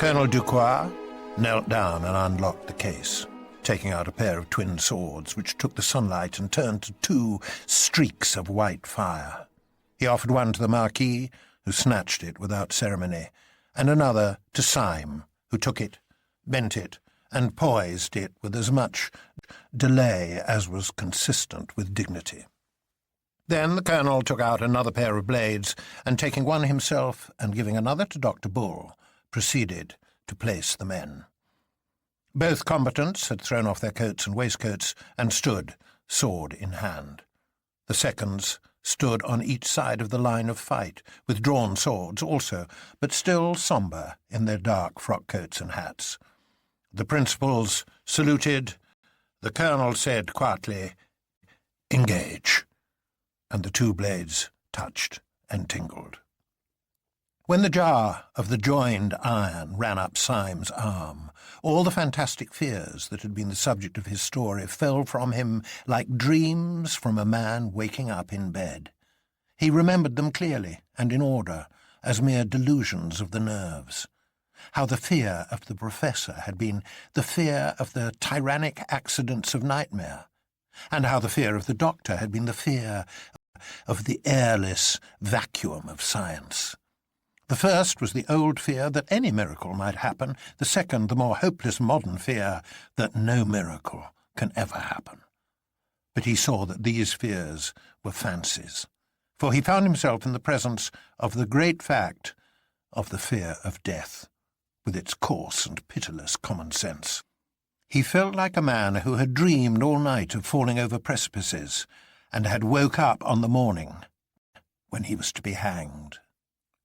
Colonel Ducroix knelt down and unlocked the case, taking out a pair of twin swords which took the sunlight and turned to two streaks of white fire. He offered one to the Marquis, who snatched it without ceremony, and another to Syme, who took it, bent it, and poised it with as much delay as was consistent with dignity. Then the colonel took out another pair of blades, and taking one himself and giving another to Dr. Bull, proceeded to place the men. Both combatants had thrown off their coats and waistcoats and stood, sword in hand. The seconds stood on each side of the line of fight, with drawn swords also, but still sombre in their dark frock-coats and hats. The principals saluted. The colonel said quietly, "Engage," and the two blades touched and tingled. When the jar of the joined iron ran up Syme's arm, all the fantastic fears that had been the subject of his story fell from him like dreams from a man waking up in bed. He remembered them clearly and in order, as mere delusions of the nerves. How the fear of the professor had been the fear of the tyrannic accidents of nightmare, and how the fear of the doctor had been the fear of the airless vacuum of science. The first was the old fear that any miracle might happen, the second the more hopeless modern fear that no miracle can ever happen. But he saw that these fears were fancies, for he found himself in the presence of the great fact of the fear of death, with its coarse and pitiless common sense. He felt like a man who had dreamed all night of falling over precipices, and had woke up on the morning when he was to be hanged.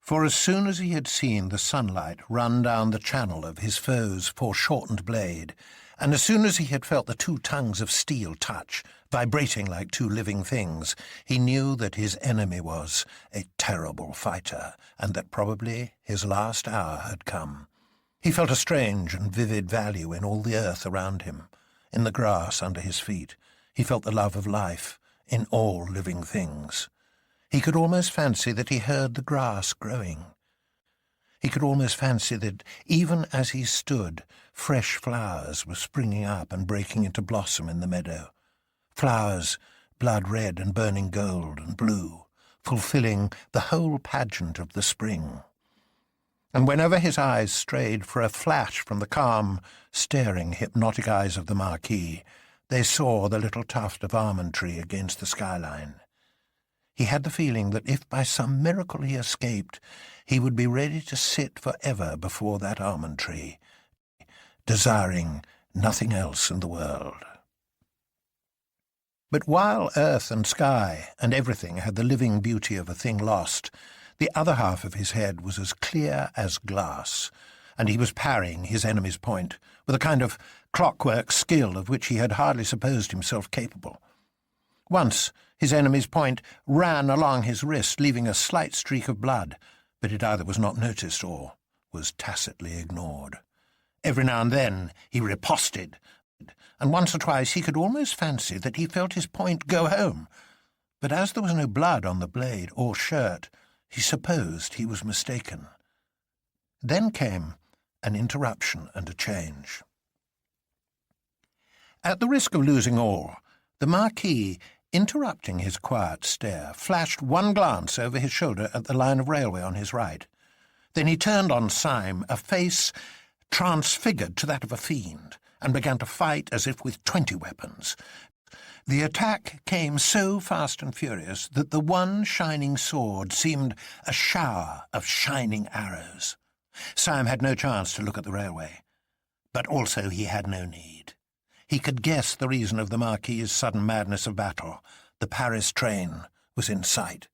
For as soon as he had seen the sunlight run down the channel of his foe's foreshortened blade, and as soon as he had felt the two tongues of steel touch, vibrating like two living things, he knew that his enemy was a terrible fighter, and that probably his last hour had come. He felt a strange and vivid value in all the earth around him, in the grass under his feet. He felt the love of life in all living things. He could almost fancy that he heard the grass growing. He could almost fancy that, even as he stood, fresh flowers were springing up and breaking into blossom in the meadow. Flowers, blood-red and burning gold and blue, fulfilling the whole pageant of the spring. And whenever his eyes strayed for a flash from the calm, staring, hypnotic eyes of the Marquis, they saw the little tuft of almond tree against the skyline. He had the feeling that if by some miracle he escaped, he would be ready to sit for ever before that almond tree, desiring nothing else in the world. But while earth and sky and everything had the living beauty of a thing lost, the other half of his head was as clear as glass, and he was parrying his enemy's point with a kind of clockwork skill of which he had hardly supposed himself capable. Once his enemy's point ran along his wrist, leaving a slight streak of blood, but it either was not noticed or was tacitly ignored. Every now and then he riposted, and once or twice he could almost fancy that he felt his point go home. But as there was no blood on the blade or shirt, he supposed he was mistaken. Then came an interruption and a change. At the risk of losing all, the Marquis, interrupting his quiet stare, flashed one glance over his shoulder at the line of railway on his right. Then he turned on Syme, a face transfigured to that of a fiend, and began to fight as if with 20 weapons. The attack came so fast and furious that the one shining sword seemed a shower of shining arrows. Syme had no chance to look at the railway, but also he had no need. He could guess the reason of the Marquis's sudden madness of battle. The Paris train was in sight.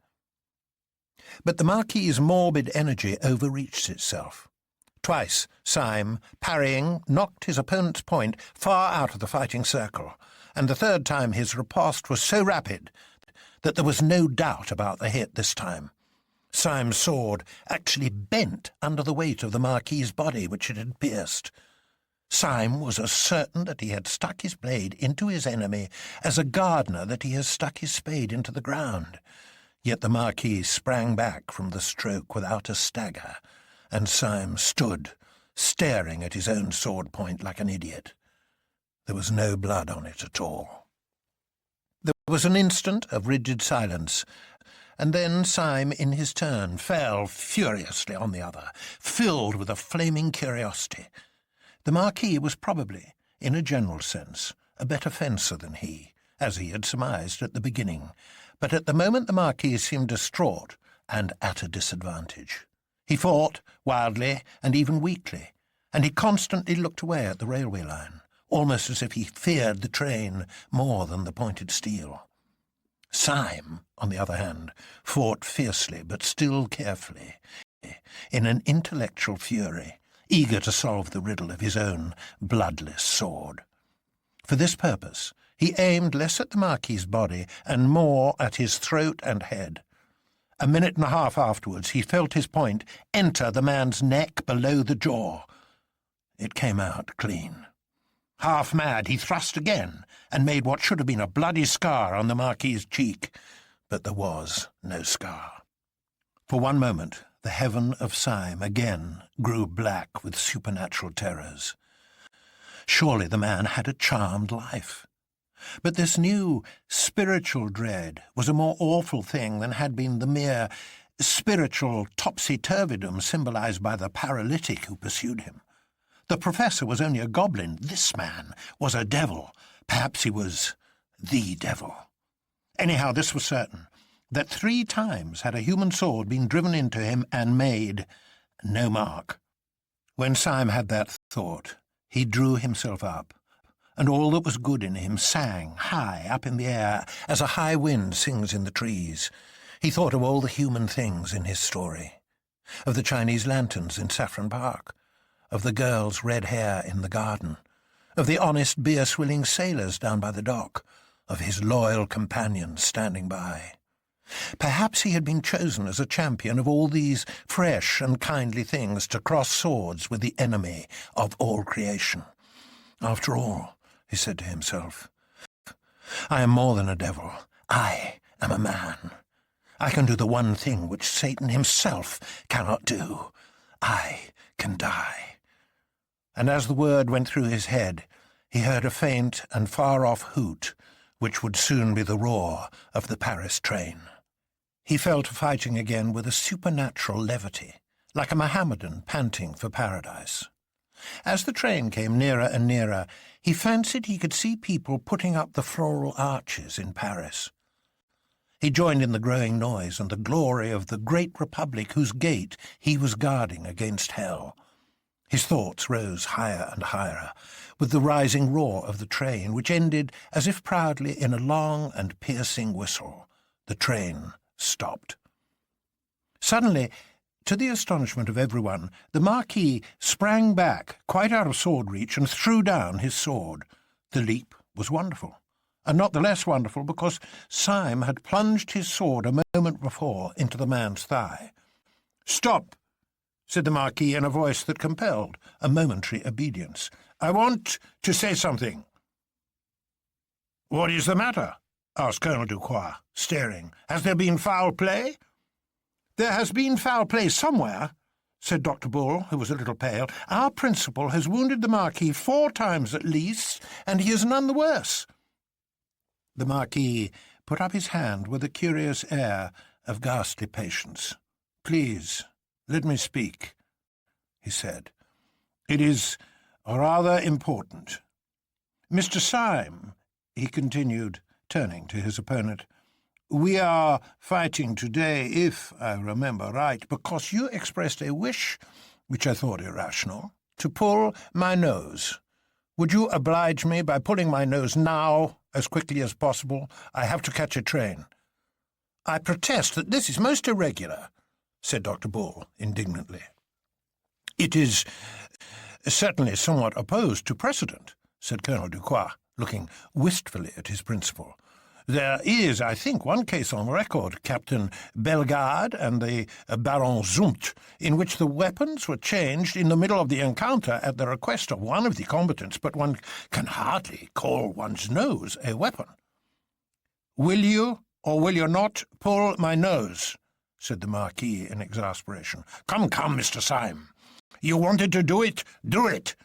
But the Marquis's morbid energy overreached itself. Twice Syme, parrying, knocked his opponent's point far out of the fighting circle, and the third time his riposte was so rapid that there was no doubt about the hit this time. Syme's sword actually bent under the weight of the Marquis's body which it had pierced. Syme was as certain that he had stuck his blade into his enemy as a gardener that he has stuck his spade into the ground. Yet the Marquis sprang back from the stroke without a stagger, and Syme stood, staring at his own sword point like an idiot. There was no blood on it at all. There was an instant of rigid silence, and then Syme, in his turn, fell furiously on the other, filled with a flaming curiosity. The Marquis was probably, in a general sense, a better fencer than he, as he had surmised at the beginning, but at the moment the Marquis seemed distraught and at a disadvantage. He fought wildly and even weakly, and he constantly looked away at the railway line, almost as if he feared the train more than the pointed steel. Syme, on the other hand, fought fiercely but still carefully, in an intellectual fury, eager to solve the riddle of his own bloodless sword. For this purpose, he aimed less at the Marquis's body and more at his throat and head. A minute and a half afterwards, he felt his point enter the man's neck below the jaw. It came out clean. Half mad, he thrust again, and made what should have been a bloody scar on the Marquis's cheek. But there was no scar. For one moment, the heaven of Syme again grew black with supernatural terrors. Surely the man had a charmed life. But this new spiritual dread was a more awful thing than had been the mere spiritual topsy-turvydom symbolized by the paralytic who pursued him. The professor was only a goblin. This man was a devil. Perhaps he was the devil. Anyhow, this was certain, that 3 times had a human sword been driven into him and made no mark. When Syme had that thought, he drew himself up, and all that was good in him sang high up in the air as a high wind sings in the trees. He thought of all the human things in his story, of the Chinese lanterns in Saffron Park, of the girl's red hair in the garden, of the honest beer-swilling sailors down by the dock, of his loyal companions standing by. Perhaps he had been chosen as a champion of all these fresh and kindly things to cross swords with the enemy of all creation. After all, he said to himself, I am more than a devil. I am a man. I can do the one thing which Satan himself cannot do. I can die. And as the word went through his head, he heard a faint and far-off hoot, which would soon be the roar of the Paris train. He fell to fighting again with a supernatural levity, like a Mohammedan panting for paradise. As the train came nearer and nearer, he fancied he could see people putting up the floral arches in Paris. He joined in the growing noise and the glory of the great republic whose gate he was guarding against hell. His thoughts rose higher and higher, with the rising roar of the train, which ended as if proudly in a long and piercing whistle. The train stopped. Suddenly, to the astonishment of everyone, the Marquis sprang back, quite out of sword reach, and threw down his sword. The leap was wonderful, and not the less wonderful because Syme had plunged his sword a moment before into the man's thigh. "Stop!" said the Marquis in a voice that compelled a momentary obedience. "I want to say something." "What is the matter?" asked Colonel Ducroix, staring. "Has there been foul play?" "There has been foul play somewhere," said Dr. Bull, who was a little pale. "Our principal has wounded the Marquis 4 times at least, and he is none the worse." The Marquis put up his hand with a curious air of ghastly patience. "Please, let me speak," he said. "It is rather important. Mr. Syme," he continued, turning to his opponent, "we are fighting today, if I remember right, because you expressed a wish, which I thought irrational, to pull my nose. Would you oblige me by pulling my nose now, as quickly as possible? I have to catch a train." "I protest that this is most irregular," said Dr. Bull indignantly. "It is certainly somewhat opposed to precedent," said Colonel Ducroix, looking wistfully at his principal. "There is, I think, one case on record, Captain Bellegarde and the Baron Zumpt, in which the weapons were changed in the middle of the encounter at the request of one of the combatants, but one can hardly call one's nose a weapon." "Will you, or will you not, pull my nose?" said the Marquis in exasperation. Come, Mr. Syme. You wanted to do it? Do it!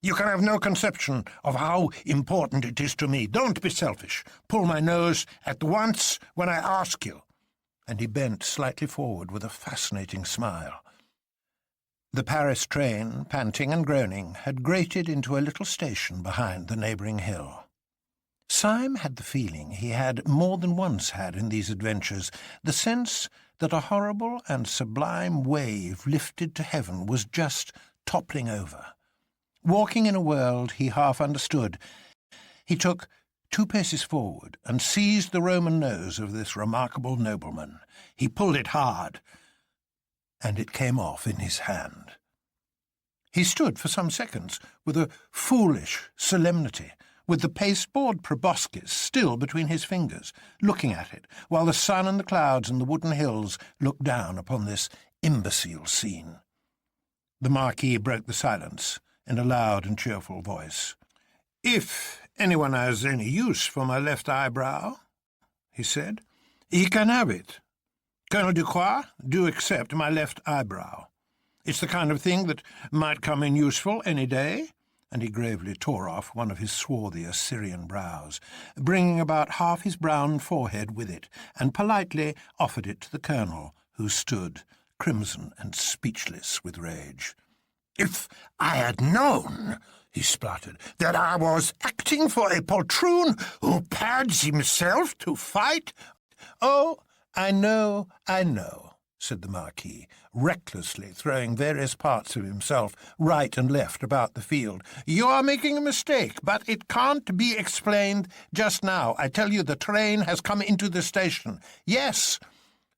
You can have no conception of how important it is to me. Don't be selfish. Pull my nose at once when I ask you." And he bent slightly forward with a fascinating smile. The Paris train, panting and groaning, had grated into a little station behind the neighbouring hill. Syme had the feeling he had more than once had in these adventures, the sense that a horrible and sublime wave lifted to heaven was just toppling over. Walking in a world he half understood, he took 2 paces forward and seized the Roman nose of this remarkable nobleman. He pulled it hard, and it came off in his hand. He stood for some seconds with a foolish solemnity, with the pasteboard proboscis still between his fingers, looking at it, while the sun and the clouds and the wooden hills looked down upon this imbecile scene. The Marquis broke the silence in a loud and cheerful voice. "If anyone has any use for my left eyebrow," he said, "he can have it. Colonel Ducroix, do accept my left eyebrow. It's the kind of thing that might come in useful any day," and he gravely tore off one of his swarthy Assyrian brows, bringing about half his brown forehead with it, and politely offered it to the colonel, who stood, crimson and speechless with rage. "If I had known," he spluttered, "that I was acting for a poltroon who pads himself to fight—" "Oh, I know," said the Marquis, recklessly throwing various parts of himself right and left about the field. "You are making a mistake, but it can't be explained just now. I tell you, the train has come into the station." "Yes,"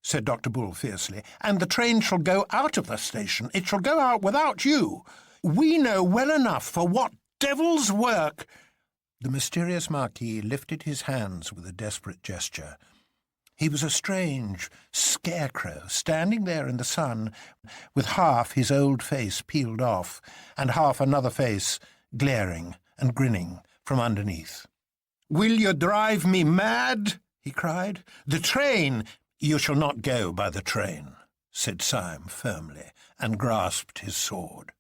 said Dr. Bull fiercely, "and the train shall go out of the station. It shall go out without you. We know well enough for what devil's work—" The mysterious Marquis lifted his hands with a desperate gesture. He was a strange scarecrow, standing there in the sun, with half his old face peeled off, and half another face glaring and grinning from underneath. "Will you drive me mad?" he cried. "The train—" "You shall not go by the train," said Syme firmly, and grasped his sword.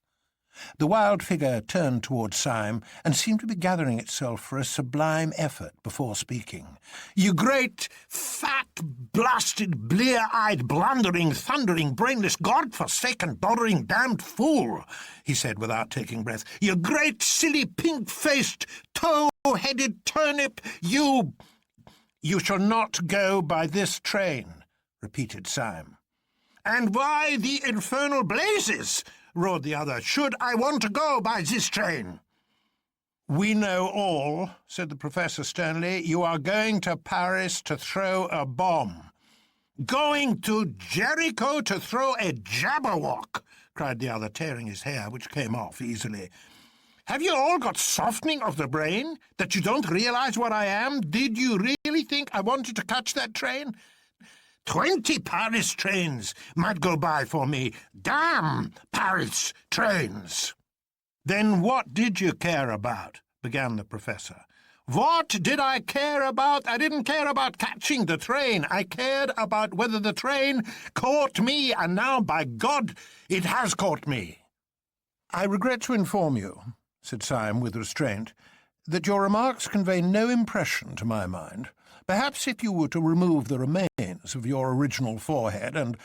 The wild figure turned towards Syme and seemed to be gathering itself for a sublime effort before speaking. "You great, fat, blasted, blear-eyed, blundering, thundering, brainless, God-forsaken, doddering, damned fool," he said without taking breath. "You great, silly, pink-faced, tow-headed turnip, you—" "You shall not go by this train," repeated Syme. "And why the infernal blazes," roared the other, "should I want to go by this train?" "We know all," said the professor sternly. "You are going to Paris to throw a bomb." "Going to Jericho to throw a jabberwock," cried the other, tearing his hair, which came off easily. "Have you all got softening of the brain, that you don't realize what I am? Did you really think I wanted to catch that train? 20 Paris trains might go by for me. Damn Paris trains!" "Then what did you care about?" began the professor. "What did I care about? I didn't care about catching the train. I cared about whether the train caught me, and now, by God, it has caught me." "I regret to inform you," said Syme with restraint, "that your remarks convey no impression to my mind. Perhaps if you were to remove the remains of your original forehead and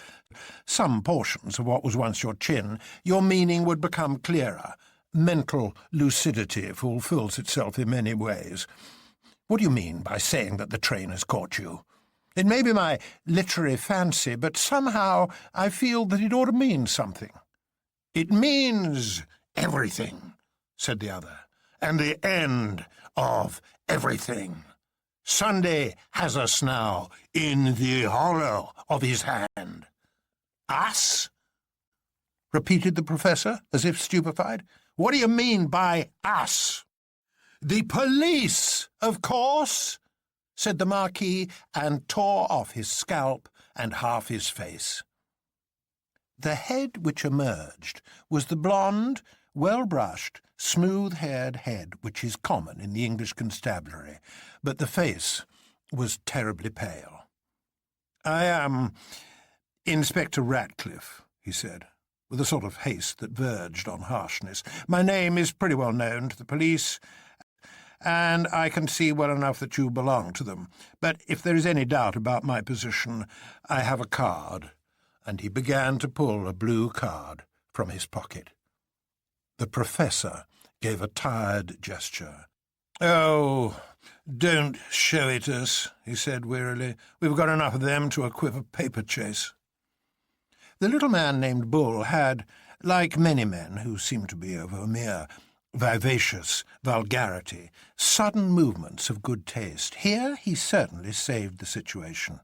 some portions of what was once your chin, your meaning would become clearer. Mental lucidity fulfills itself in many ways. What do you mean by saying that the train has caught you? It may be my literary fancy, but somehow I feel that it ought to mean something." "It means everything," said the other, "and the end of everything. Sunday has us now in the hollow of his hand." "Us?" repeated the professor, as if stupefied. "What do you mean by us?" "The police, of course," said the Marquis, and tore off his scalp and half his face. The head which emerged was the blonde, well-brushed, smooth-haired head which is common in the English constabulary, but the face was terribly pale. "I am Inspector Ratcliffe," he said. with a sort of haste that verged on harshness. "My name is pretty well known to the police, and I can see well enough that you belong to them. But if there is any doubt about my position, I have a card." And he began to pull a blue card from his pocket. The professor gave a tired gesture. "Oh, don't show it us," he said wearily. "We've got enough of them to equip a paper chase." The little man named Bull had, like many men who seemed to be of a mere vivacious vulgarity, sudden movements of good taste. Here he certainly saved the situation.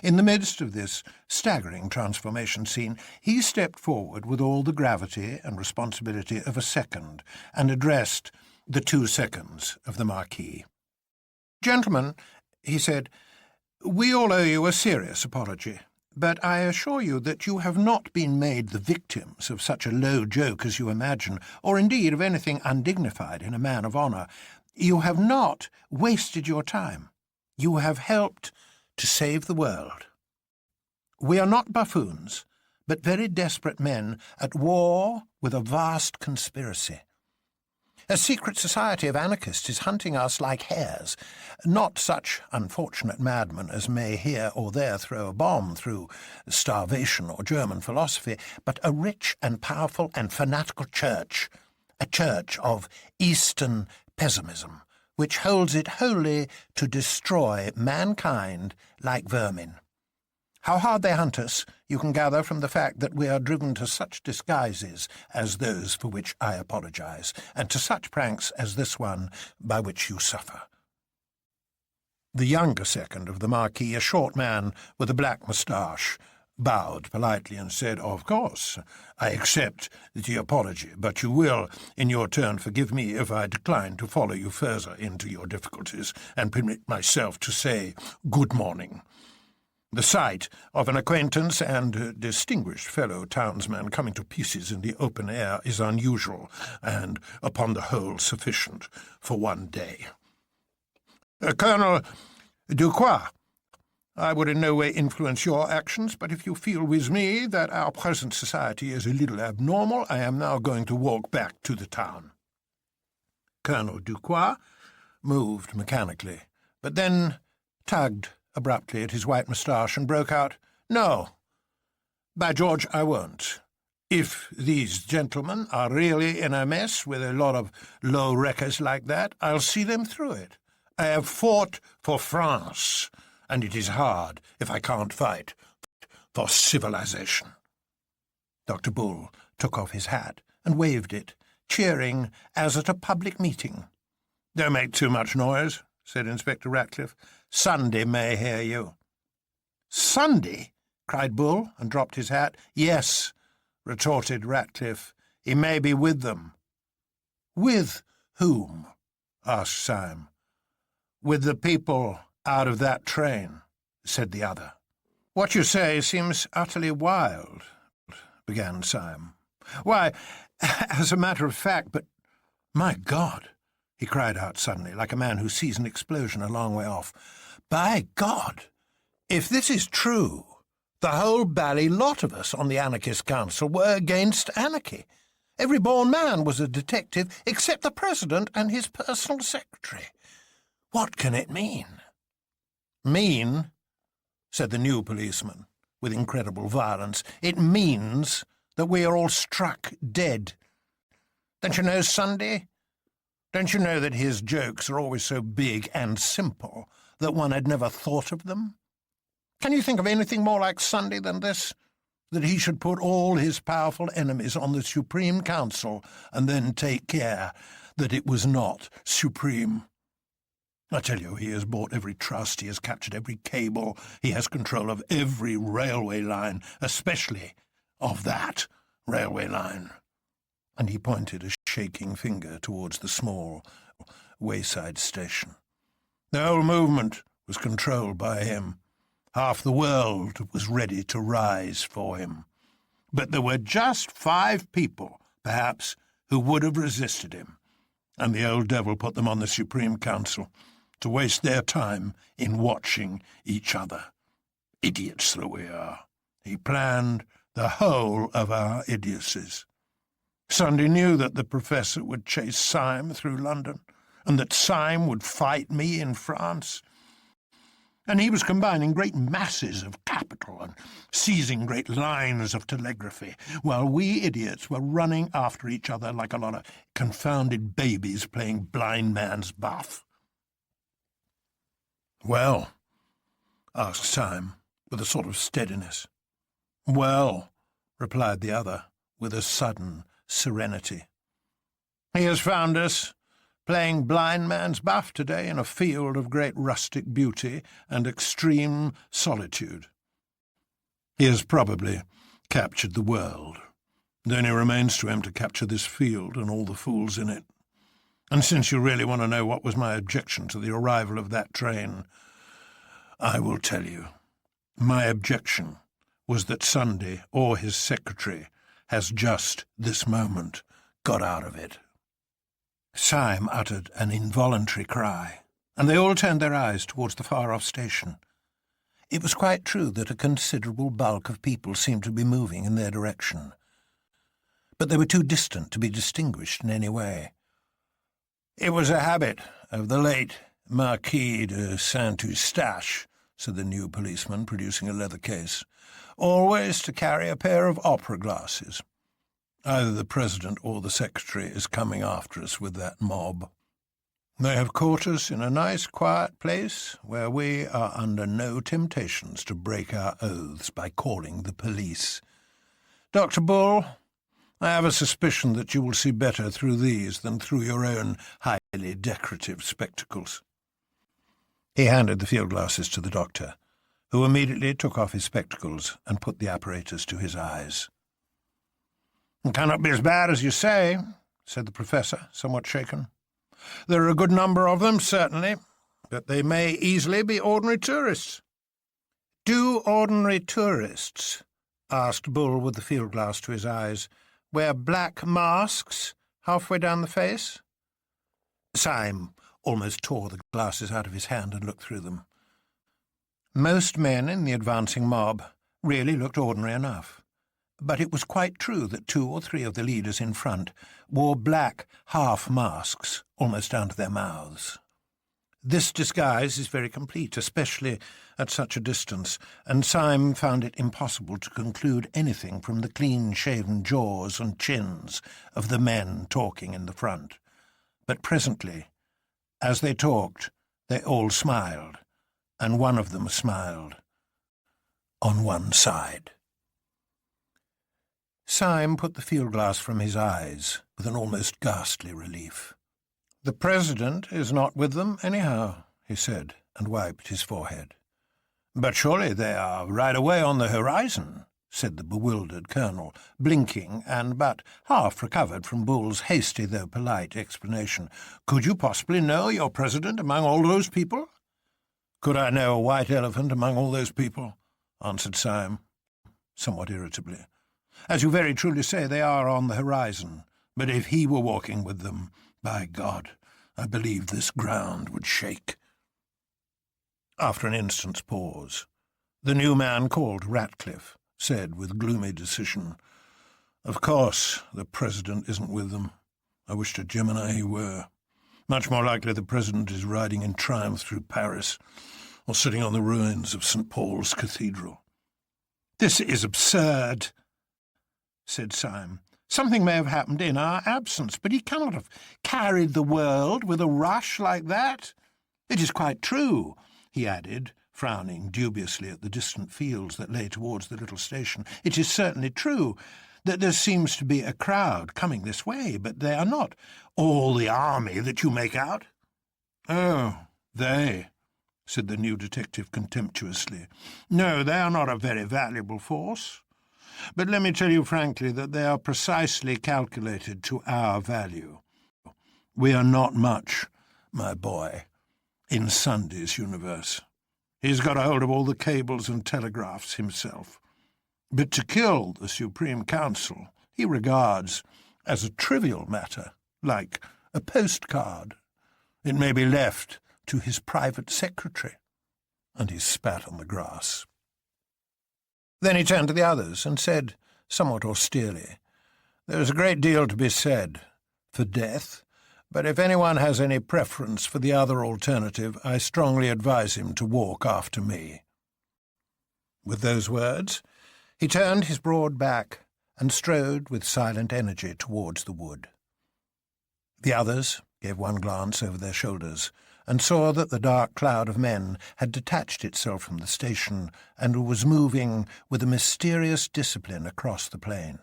In the midst of this staggering transformation scene, he stepped forward with all the gravity and responsibility of a second, and addressed the 2 seconds of the Marquis. "Gentlemen," he said, "we all owe you a serious apology, but I assure you that you have not been made the victims of such a low joke as you imagine, or indeed of anything undignified in a man of honour. You have not wasted your time. You have helped to save the world. We are not buffoons, but very desperate men at war with a vast conspiracy. A secret society of anarchists is hunting us like hares, not such unfortunate madmen as may here or there throw a bomb through starvation or German philosophy, but a rich and powerful and fanatical church, a church of Eastern pessimism, which holds it wholly to destroy mankind like vermin. How hard they hunt us you can gather from the fact that we are driven to such disguises as those for which I apologize, and to such pranks as this one by which you suffer." The younger second of the Marquis, a short man with a black moustache, bowed politely and said, "Of course, I accept the apology, but you will, in your turn, forgive me if I decline to follow you further into your difficulties and permit myself to say good morning. The sight of an acquaintance and distinguished fellow townsman coming to pieces in the open air is unusual, and, upon the whole, sufficient for one day. Colonel Ducroix, I would in no way influence your actions, but if you feel with me that our present society is a little abnormal, I am now going to walk back to the town." Colonel Ducroix moved mechanically, but then tugged abruptly at his white moustache and broke out, "No, by George, I won't. If these gentlemen are really in a mess with a lot of low wreckers like that, I'll see them through it. I have fought for France, and it is hard if I can't fight for civilization." Dr. Bull took off his hat and waved it, cheering as at a public meeting. "Don't make too much noise," said Inspector Ratcliffe. "Sunday may hear you." "Sunday?" cried Bull, and dropped his hat. "Yes," retorted Ratcliffe. "He may be with them." "With whom?" asked Syme. "With the people out of that train," said the other. "What you say seems utterly wild," began Syme. "Why, as a matter of fact, but my God!" he cried out suddenly, like a man who sees an explosion a long way off. "By God! If this is true, the whole bally lot of us on the Anarchist Council were against anarchy. Every born man was a detective except the President and his personal secretary. What can it mean?" "Mean?" said the new policeman, with incredible violence. "It means that we are all struck dead. Don't you know Sunday? Don't you know that his jokes are always so big and simple that one had never thought of them? Can you think of anything more like Sunday than this? That he should put all his powerful enemies on the Supreme Council and then take care that it was not supreme. I tell you, he has bought every trust, he has captured every cable, he has control of every railway line, especially of that railway line." And he pointed a shaking finger towards the small wayside station. "The whole movement was controlled by him. Half the world was ready to rise for him. But there were just 5 people, perhaps, who would have resisted him, and the old devil put them on the Supreme Council to waste their time in watching each other. Idiots that we are. He planned the whole of our idiocies. Sunday knew that the professor would chase Syme through London, and that Syme would fight me in France. And he was combining great masses of capital and seizing great lines of telegraphy, while we idiots were running after each other like a lot of confounded babies playing blind man's buff. "Well?" asked Syme, with a sort of steadiness. "Well," replied the other, with a sudden serenity. "He has found us playing blind man's buff today in a field of great rustic beauty and extreme solitude. He has probably captured the world. It only remains to him to capture this field and all the fools in it. And since you really want to know what was my objection to the arrival of that train, I will tell you. My objection was that Sunday or his secretary has just this moment got out of it." Syme uttered an involuntary cry, and they all turned their eyes towards the far-off station. It was quite true that a considerable bulk of people seemed to be moving in their direction, but they were too distant to be distinguished in any way. "It was a habit of the late Marquis de Saint-Eustache," said the new policeman, producing a leather case, "always to carry a pair of opera glasses. Either the President or the Secretary is coming after us with that mob. They have caught us in a nice quiet place where we are under no temptations to break our oaths by calling the police. Dr. Bull, I have a suspicion that you will see better through these than through your own highly decorative spectacles." He handed the field glasses to the doctor, who immediately took off his spectacles and put the apparatus to his eyes. "It cannot be as bad as you say," said the professor, somewhat shaken. "There are a good number of them, certainly, but they may easily be ordinary tourists." "Do ordinary tourists," asked Bull with the field glass to his eyes, "wear black masks halfway down the face?" Syme almost tore the glasses out of his hand and looked through them. Most men in the advancing mob really looked ordinary enough, but it was quite true that 2 or 3 of the leaders in front wore black half-masks almost down to their mouths. This disguise is very complete, especially at such a distance, and Syme found it impossible to conclude anything from the clean-shaven jaws and chins of the men talking in the front. But presently, as they talked, they all smiled, and one of them smiled on one side. Syme put the field-glass from his eyes with an almost ghastly relief. "The President is not with them, anyhow," he said, and wiped his forehead. "But surely they are right away on the horizon," said the bewildered colonel, blinking and but half recovered from Bull's hasty though polite explanation. "Could you possibly know your President among all those people?" "Could I know a white elephant among all those people?" answered Syme, somewhat irritably. "As you very truly say, they are on the horizon, but if he were walking with them, by God, I believe this ground would shake." After an instant's pause, the new man called Ratcliffe said with gloomy decision, "Of course the President isn't with them. I wish to Gemini he were. Much more likely the President is riding in triumph through Paris, or sitting on the ruins of St. Paul's Cathedral." "This is absurd," said Syme. "Something may have happened in our absence, but he cannot have carried the world with a rush like that. It is quite true," he added, frowning dubiously at the distant fields that lay towards the little station. "It is certainly true that there seems to be a crowd coming this way, but they are not all the army that you make out." "Oh, they," said the new detective contemptuously. "No, they are not a very valuable force. But let me tell you frankly that they are precisely calculated to our value. We are not much, my boy, in Sunday's universe. He's got a hold of all the cables and telegraphs himself. But to kill the Supreme Council he regards as a trivial matter, like a postcard. It may be left to his private secretary." And he spat on the grass. Then he turned to the others and said, somewhat austerely. "There is a great deal to be said for death, but if anyone has any preference for the other alternative, I strongly advise him to walk after me." With those words, he turned his broad back and strode with silent energy towards the wood. The others gave one glance over their shoulders and saw that the dark cloud of men had detached itself from the station and was moving with a mysterious discipline across the plain.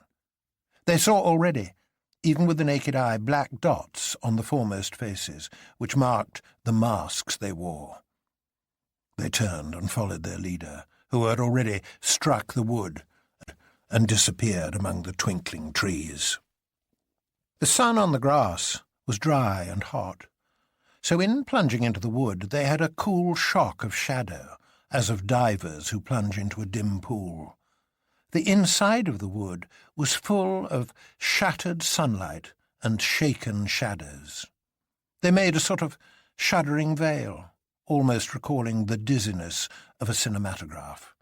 They saw already, even with the naked eye, black dots on the foremost faces, which marked the masks they wore. They turned and followed their leader, who had already struck the wood and disappeared among the twinkling trees. The sun on the grass was dry and hot, so in plunging into the wood they had a cool shock of shadow, as of divers who plunge into a dim pool. The inside of the wood was full of shattered sunlight and shaken shadows. They made a sort of shuddering veil, almost recalling the dizziness of a cinematograph.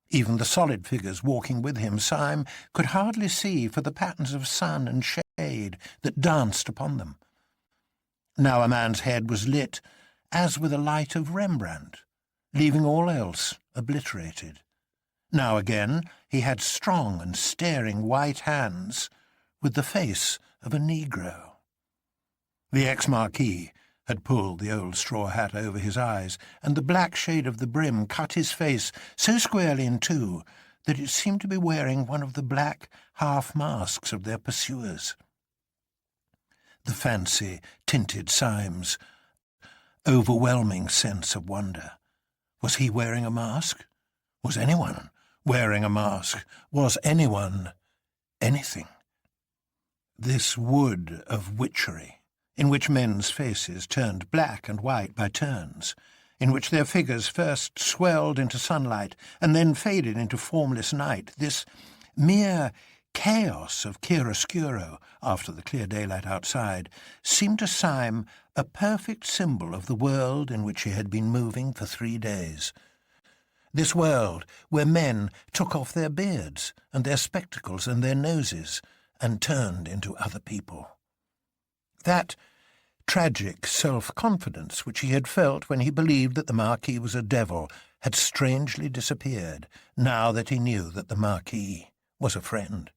Even the solid figures walking with him Syme could hardly see for the patterns of sun and shade that danced upon them. Now a man's head was lit as with a light of Rembrandt, leaving all else obliterated. Now again he had strong and staring white hands with the face of a Negro. The ex-Marquis had pulled the old straw hat over his eyes, and the black shade of the brim cut his face so squarely in two that it seemed to be wearing one of the black half-masks of their pursuers. The fancy tinted Syme's overwhelming sense of wonder. Was he wearing a mask? Was anyone wearing a mask? Was anyone anything? This wood of witchery, in which men's faces turned black and white by turns, in which their figures first swelled into sunlight and then faded into formless night, this mere chaos of chiaroscuro after the clear daylight outside, seemed to Syme a perfect symbol of the world in which he had been moving for 3 days. This world where men took off their beards and their spectacles and their noses and turned into other people. That tragic self-confidence which he had felt when he believed that the Marquis was a devil had strangely disappeared now that he knew that the Marquis was a friend.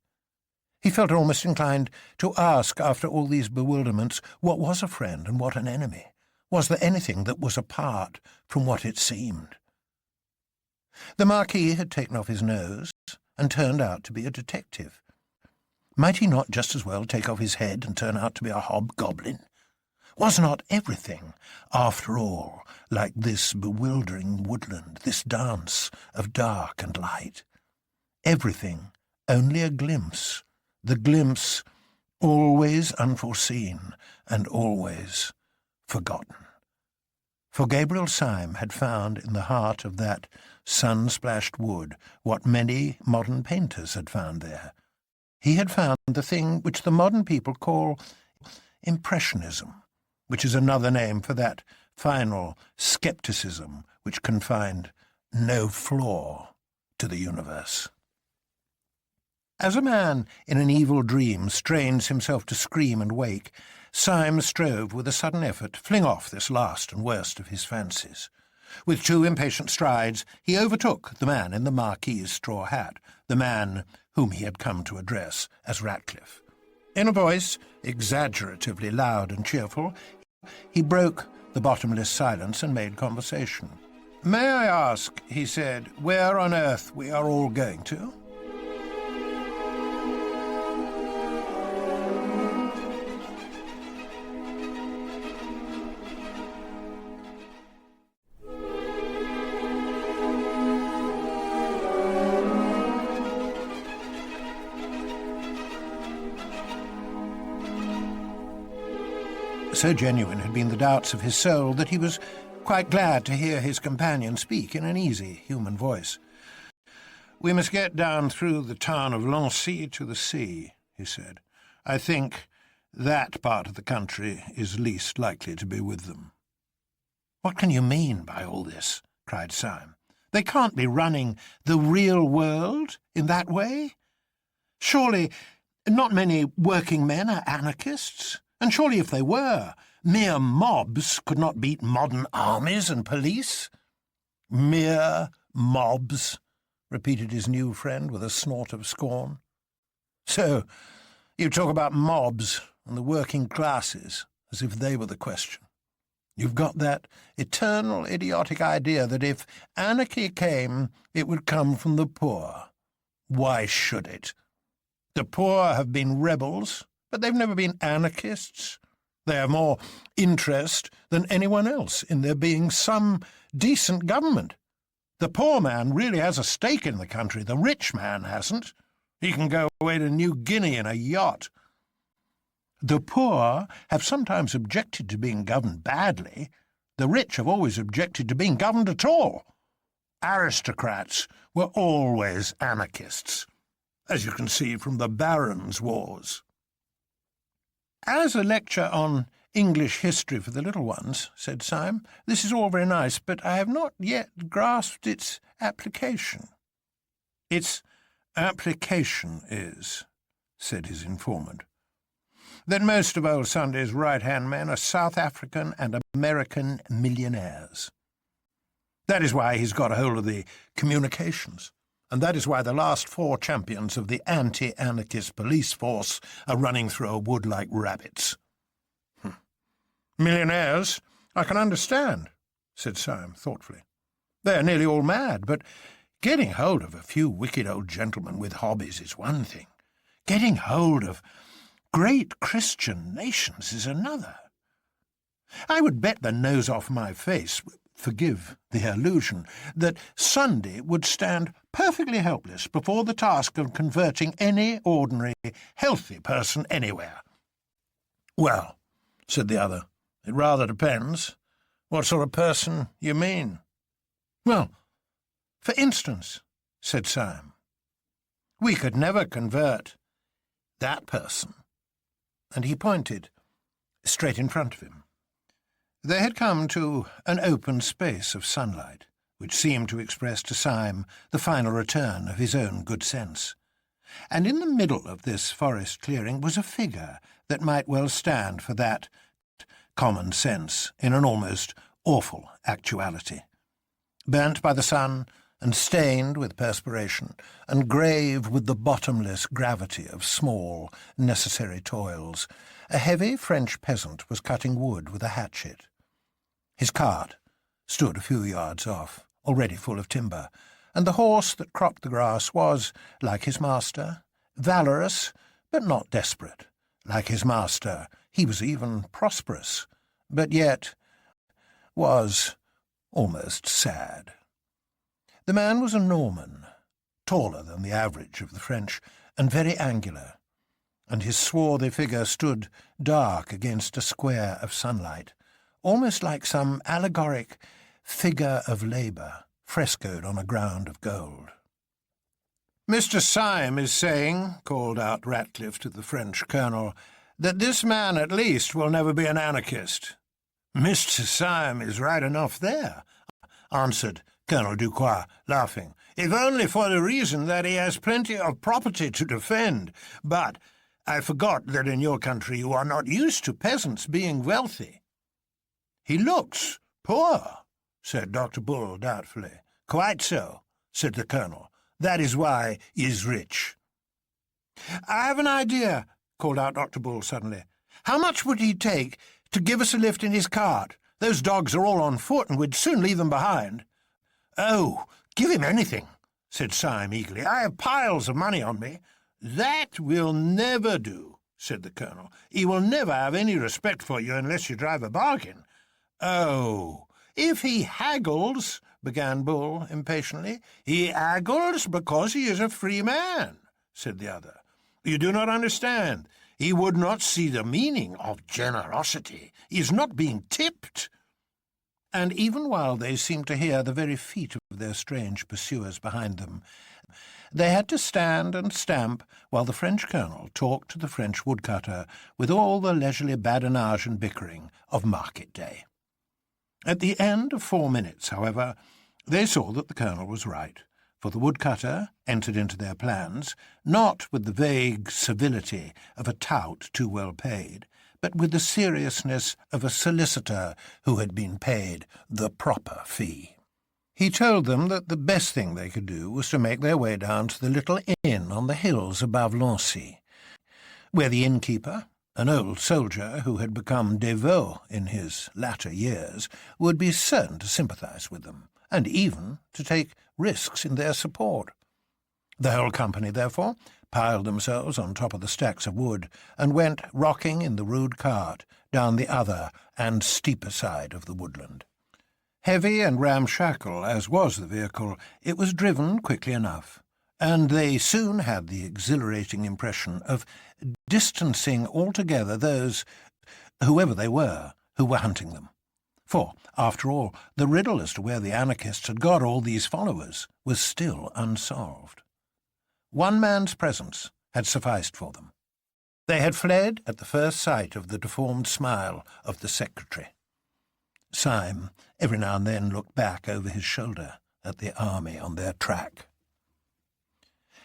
He felt almost inclined to ask, after all these bewilderments, what was a friend and what an enemy? Was there anything that was apart from what it seemed? The Marquis had taken off his nose and turned out to be a detective. Might he not just as well take off his head and turn out to be a hobgoblin? Was not everything, after all, like this bewildering woodland, this dance of dark and light? Everything only a glimpse, the glimpse always unforeseen and always forgotten. For Gabriel Syme had found in the heart of that sun-splashed wood what many modern painters had found there. He had found the thing which the modern people call impressionism, which is another name for that final scepticism which can find no flaw to the universe. As a man in an evil dream strains himself to scream and wake, Syme strove with a sudden effort to fling off this last and worst of his fancies. With 2 impatient strides he overtook the man in the Marquis's straw hat, the man whom he had come to address as Ratcliffe. In a voice exaggeratively loud and cheerful, he broke the bottomless silence and made conversation. "May I ask," he said, "where on earth we are all going to?" So genuine had been the doubts of his soul that he was quite glad to hear his companion speak in an easy human voice. "We must get down through the town of Lunacy to the sea," he said. "I think that part of the country is least likely to be with them." "What can you mean by all this?" cried Syme. "They can't be running the real world in that way. Surely not many working men are anarchists, and surely if they were, mere mobs could not beat modern armies and police. Mere mobs, repeated his new friend with a snort of scorn. So, you talk about mobs and the working classes as if they were the question. You've got that eternal idiotic idea that if anarchy came, it would come from the poor. Why should it? The poor have been rebels, but they've never been anarchists. They have more interest than anyone else in there being some decent government. The poor man really has a stake in the country. The rich man hasn't. He can go away to New Guinea in a yacht. The poor have sometimes objected to being governed badly. The rich have always objected to being governed at all. Aristocrats were always anarchists, as you can see from the Barons' Wars. As a lecture on English history for the little ones, said Syme, this is all very nice, but I have not yet grasped its application. Its application is, said his informant, that most of old Sunday's right-hand men are South African and American millionaires. That is why he's got a hold of the communications, and that is why the last 4 champions of the anti-anarchist police force are running through a wood like rabbits. Millionaires, I can understand, said Syme thoughtfully. They are nearly all mad, but getting hold of a few wicked old gentlemen with hobbies is one thing. Getting hold of great Christian nations is another. I would bet the nose off my face, forgive the allusion, that Sunday would stand perfectly helpless before the task of converting any ordinary, healthy person anywhere. Well, said the other, it rather depends what sort of person you mean. Well, for instance, said Syme, we could never convert that person. And he pointed straight in front of him. They had come to an open space of sunlight, which seemed to express to Syme the final return of his own good sense. And in the middle of this forest clearing was a figure that might well stand for that common sense in an almost awful actuality. Burnt by the sun, and stained with perspiration, and grave with the bottomless gravity of small, necessary toils, a heavy French peasant was cutting wood with a hatchet. His cart stood a few yards off, already full of timber, and the horse that cropped the grass was, like his master, valorous, but not desperate. Like his master, he was even prosperous, but yet was almost sad. The man was a Norman, taller than the average of the French, and very angular, and his swarthy figure stood dark against a square of sunlight, almost like some allegoric figure of labour frescoed on a ground of gold. "Mr. Syme is saying," called out Ratcliffe to the French colonel, "that this man at least will never be an anarchist." "Mr. Syme is right enough there," answered Colonel Ducroix, laughing, "if only for the reason that he has plenty of property to defend. But I forgot that in your country you are not used to peasants being wealthy." "He looks poor," said Dr. Bull doubtfully. "Quite so," said the colonel. "That is why he is rich." "I have an idea," called out Dr. Bull suddenly. "How much would he take to give us a lift in his cart? Those dogs are all on foot, and we'd soon leave them behind." "Oh, give him anything," said Syme eagerly. "I have piles of money on me." "That will never do," said the colonel. "He will never have any respect for you unless you drive a bargain." "Oh, if he haggles," began Bull impatiently. "He haggles because he is a free man," said the other. "You do not understand. He would not see the meaning of generosity. He is not being tipped." And even while they seemed to hear the very feet of their strange pursuers behind them, they had to stand and stamp while the French colonel talked to the French woodcutter with all the leisurely badinage and bickering of market day. At the end of 4 minutes, however, they saw that the colonel was right. for the woodcutter entered into their plans, not with the vague civility of a tout too well paid, but with the seriousness of a solicitor who had been paid the proper fee. He told them that the best thing they could do was to make their way down to the little inn on the hills above Lunacy, where the innkeeper, an old soldier who had become dévot in his latter years, would be certain to sympathize with them, and even to take risks in their support. The whole company, therefore, piled themselves on top of the stacks of wood and went rocking in the rude cart down the other and steeper side of the woodland. Heavy and ramshackle as was the vehicle, it was driven quickly enough, and they soon had the exhilarating impression of distancing altogether those, whoever they were, who were hunting them. For, after all, the riddle as to where the anarchists had got all these followers was still unsolved. One man's presence had sufficed for them. They had fled at the first sight of the deformed smile of the secretary. Syme every now and then looked back over his shoulder at the army on their track.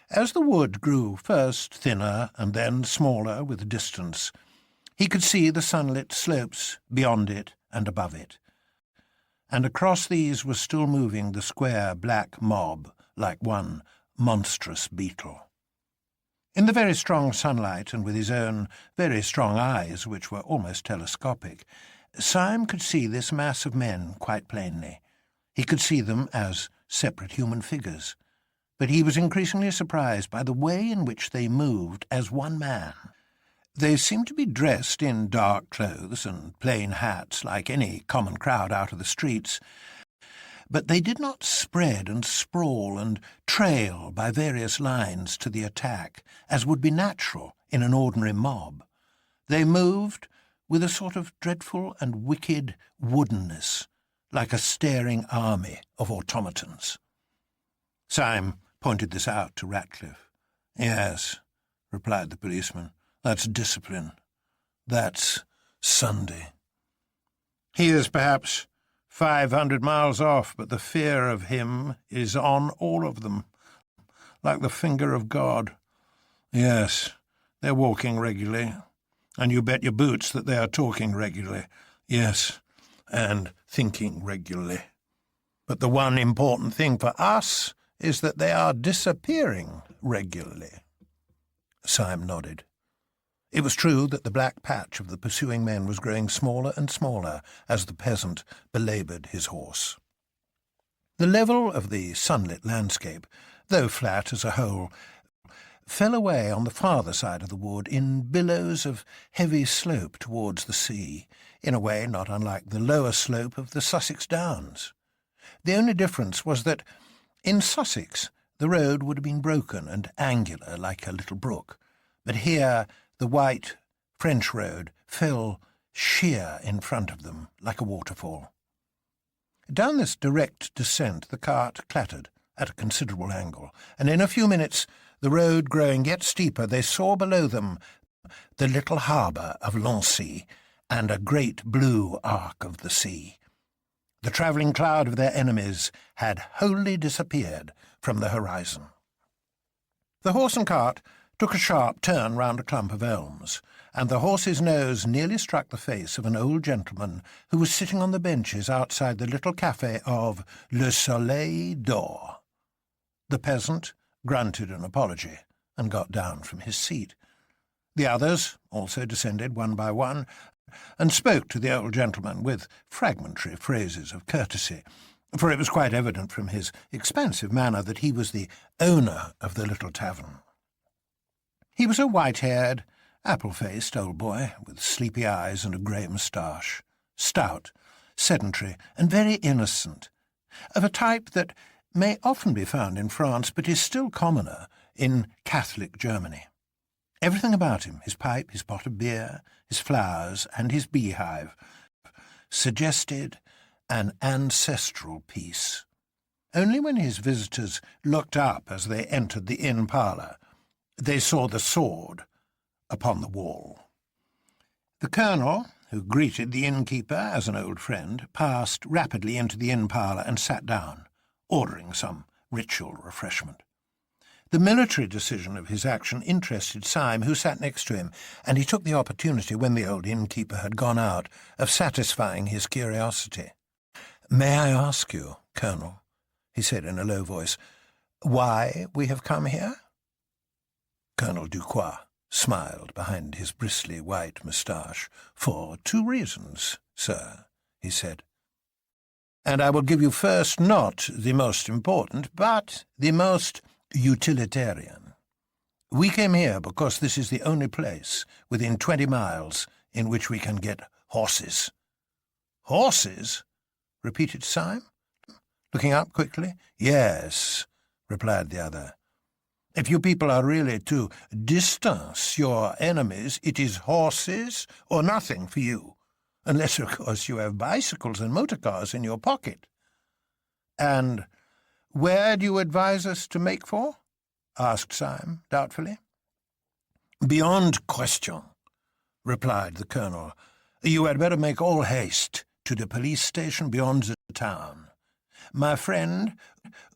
As the wood grew first thinner and then smaller with distance, he could see the sunlit slopes beyond it and above it, and across these was still moving the square black mob like one monstrous beetle. In the very strong sunlight, and with his own very strong eyes, which were almost telescopic, Syme could see this mass of men quite plainly. He could see them as separate human figures, but he was increasingly surprised by the way in which they moved as one man. They seemed to be dressed in dark clothes and plain hats like any common crowd out of the streets, but they did not spread and sprawl and trail by various lines to the attack, as would be natural in an ordinary mob. They moved with a sort of dreadful and wicked woodenness, like a staring army of automatons. Syme pointed this out to Ratcliffe. "Yes," replied the policeman, "that's discipline. That's Sunday. He is perhaps 500 miles off, but the fear of him is on all of them, like the finger of God. Yes, they're walking regularly, and you bet your boots that they are talking regularly. Yes, and thinking regularly. But the one important thing for us is that they are disappearing regularly." Syme nodded. It was true that the black patch of the pursuing men was growing smaller and smaller as the peasant belaboured his horse. The level of the sunlit landscape, though flat as a whole, fell away on the farther side of the wood in billows of heavy slope towards the sea, in a way not unlike the lower slope of the Sussex Downs. The only difference was that in Sussex the road would have been broken and angular like a little brook, but here the white French road fell sheer in front of them like a waterfall. Down this direct descent the cart clattered at a considerable angle, and in a few minutes, the road growing yet steeper, they saw below them the little harbour of Lunacy and a great blue arc of the sea. The travelling cloud of their enemies had wholly disappeared from the horizon. The horse and cart took a sharp turn round a clump of elms, and the horse's nose nearly struck the face of an old gentleman who was sitting on the benches outside the little café of Le Soleil d'Or. The peasant grunted an apology and got down from his seat. The others also descended one by one, and spoke to the old gentleman with fragmentary phrases of courtesy, for it was quite evident from his expansive manner that he was the owner of the little tavern. He was a white-haired, apple-faced old boy with sleepy eyes and a grey moustache, stout, sedentary, and very innocent, of a type that may often be found in France but is still commoner in Catholic Germany. Everything about him, his pipe, his pot of beer, his flowers, and his beehive, suggested an ancestral peace. Only when his visitors looked up as they entered the inn parlour, they saw the sword upon the wall. The colonel, who greeted the innkeeper as an old friend, passed rapidly into the inn parlour and sat down, ordering some ritual refreshment. The military decision of his action interested Syme, who sat next to him, and he took the opportunity, when the old innkeeper had gone out, of satisfying his curiosity. "May I ask you, Colonel," he said in a low voice, "why we have come here?" Colonel Ducroix smiled behind his bristly white moustache. "For 2 reasons, sir," he said. "And I will give you first not the most important, but the most utilitarian. We came here because this is the only place within 20 miles in which we can get horses." "Horses?" repeated Syme, looking up quickly. "Yes," replied the other. "If you people are really to distance your enemies, it is horses or nothing for you, unless, of course, you have bicycles and motor cars in your pocket." "And where do you advise us to make for?" asked Syme doubtfully. "Beyond question," replied the colonel. "You had better make all haste to the police station beyond the town. My friend,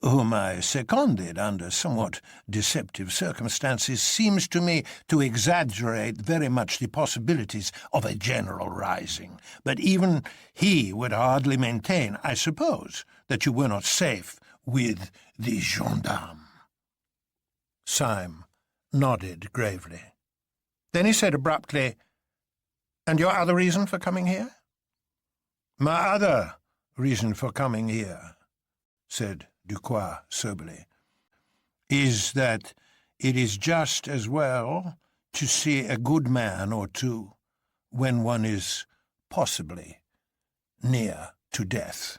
whom I seconded under somewhat deceptive circumstances, seems to me to exaggerate very much the possibilities of a general rising. But even he would hardly maintain, I suppose, that you were not safe with the gendarmes." Syme nodded gravely. Then he said abruptly, "And your other reason for coming here?" "My other reason for coming here," said Ducroix soberly, "is that it is just as well to see a good man or two when one is possibly near to death."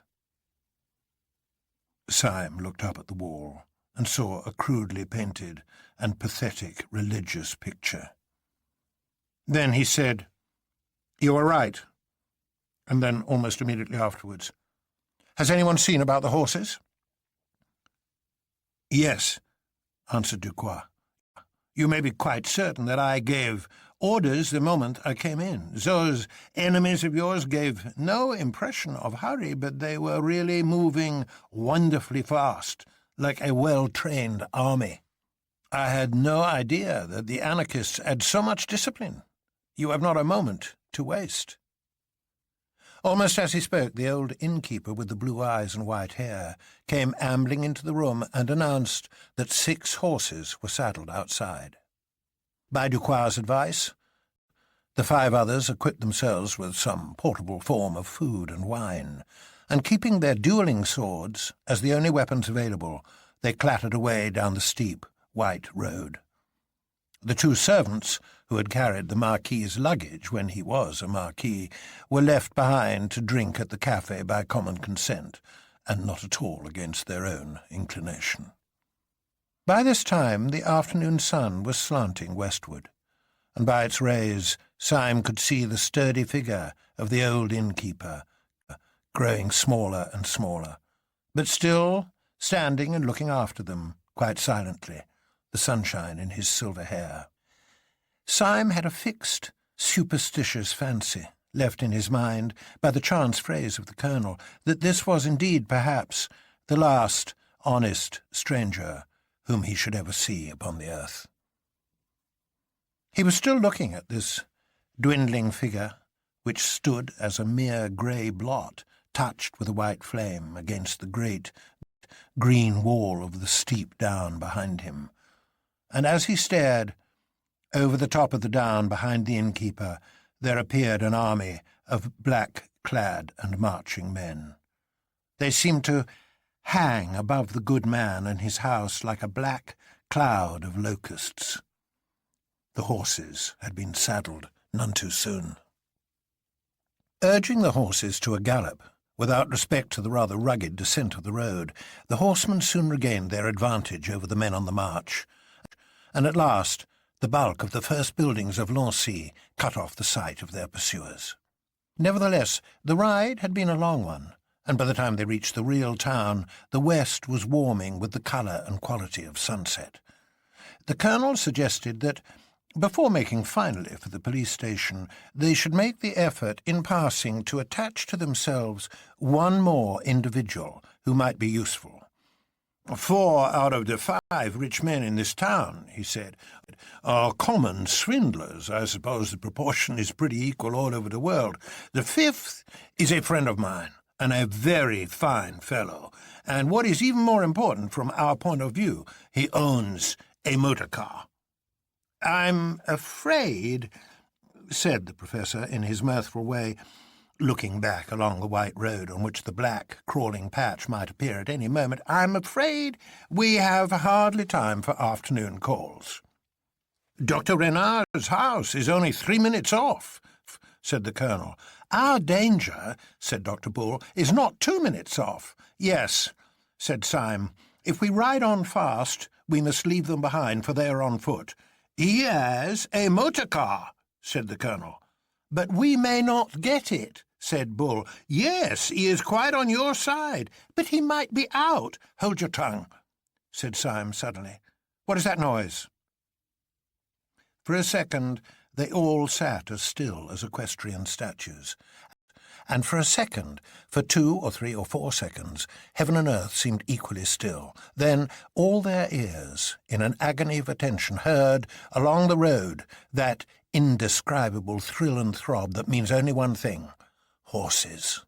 Syme looked up at the wall and saw a crudely painted and pathetic religious picture. Then he said, "You are right," and then almost immediately afterwards, "Has anyone seen about the horses?" "Yes," answered Ducroix. "You may be quite certain that I gave orders the moment I came in. Those enemies of yours gave no impression of hurry, but they were really moving wonderfully fast, like a well-trained army. I had no idea that the anarchists had so much discipline. You have not a moment to waste." Almost as he spoke, the old innkeeper with the blue eyes and white hair came ambling into the room and announced that 6 horses were saddled outside. By Ducroix's advice, the 5 others equipped themselves with some portable form of food and wine, and keeping their duelling swords as the only weapons available, they clattered away down the steep, white road. The 2 servants, who had carried the Marquis's luggage when he was a Marquis, were left behind to drink at the café by common consent, and not at all against their own inclination. By this time the afternoon sun was slanting westward, and by its rays Syme could see the sturdy figure of the old innkeeper, growing smaller and smaller, but still standing and looking after them, quite silently, the sunshine in his silver hair. Syme had a fixed, superstitious fancy, left in his mind by the chance phrase of the colonel, that this was indeed, perhaps, the last honest stranger whom he should ever see upon the earth. He was still looking at this dwindling figure, which stood as a mere grey blot, touched with a white flame against the great green wall of the steep down behind him. And as he stared, over the top of the down behind the innkeeper, there appeared an army of black-clad and marching men. They seemed to hang above the good man and his house like a black cloud of locusts. The horses had been saddled none too soon. Urging the horses to a gallop, without respect to the rather rugged descent of the road, the horsemen soon regained their advantage over the men on the march, and at last the bulk of the first buildings of Lunacy cut off the sight of their pursuers. Nevertheless, the ride had been a long one, and by the time they reached the real town, the west was warming with the colour and quality of sunset. The colonel suggested that, before making finally for the police station, they should make the effort in passing to attach to themselves one more individual who might be useful. 4 out of the 5 rich men in this town, he said, are common swindlers. I suppose the proportion is pretty equal all over the world. The 5th is a friend of mine, and a very fine fellow. And what is even more important from our point of view, he owns a motor car. I'm afraid, said the professor in his mirthful way, looking back along the white road on which the black, crawling patch might appear at any moment, I'm afraid we have hardly time for afternoon calls. Dr. Renard's house is only 3 minutes off, said the colonel. Our danger, said Dr. Bull, is not 2 minutes off. Yes, said Syme. If we ride on fast, we must leave them behind, for they are on foot. He has a motor car, said the colonel. But we may not get it, said Bull. Yes, he is quite on your side, but he might be out. Hold your tongue, said Syme suddenly. What is that noise? For a second they all sat as still as equestrian statues, and for a second, for 2 or 3 or 4 seconds, heaven and earth seemed equally still. Then all their ears, in an agony of attention, heard, along the road, that indescribable thrill and throb that means only one thing: horses.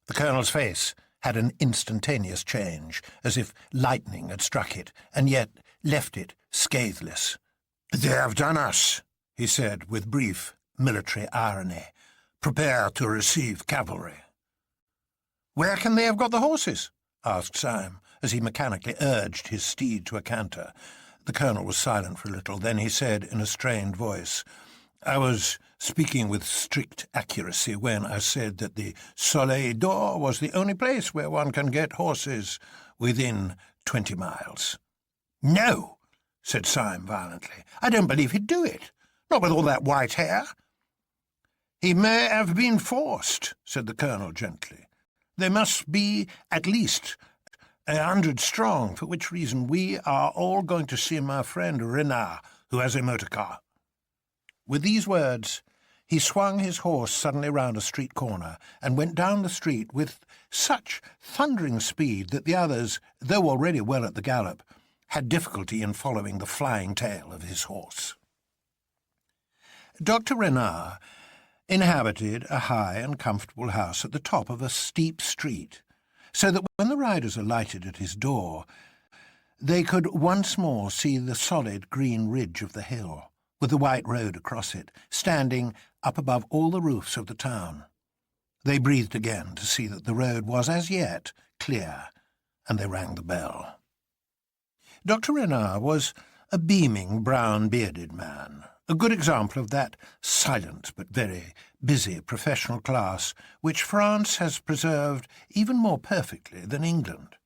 The colonel's face had an instantaneous change, as if lightning had struck it, and yet left it scatheless. "They have done us," he said with brief military irony. "Prepare to receive cavalry." "Where can they have got the horses?" asked Syme, as he mechanically urged his steed to a canter. The colonel was silent for a little. Then he said in a strained voice, "I was speaking with strict accuracy when I said that the Soleil d'Or was the only place where one can get horses within 20 miles. "No," said Syme violently. "I don't believe he'd do it. Not with all that white hair." "He may have been forced," said the colonel gently. "They must be at least 100 strong, for which reason we are all going to see my friend Renard, who has a motor car." With these words, he swung his horse suddenly round a street corner and went down the street with such thundering speed that the others, though already well at the gallop, had difficulty in following the flying tail of his horse. Dr. Renard inhabited a high and comfortable house at the top of a steep street, so that when the riders alighted at his door, they could once more see the solid green ridge of the hill, with the white road across it, standing up above all the roofs of the town. They breathed again to see that the road was as yet clear, and they rang the bell. Dr. Renard was a beaming, brown-bearded man, a good example of that silent but very busy professional class which France has preserved even more perfectly than England.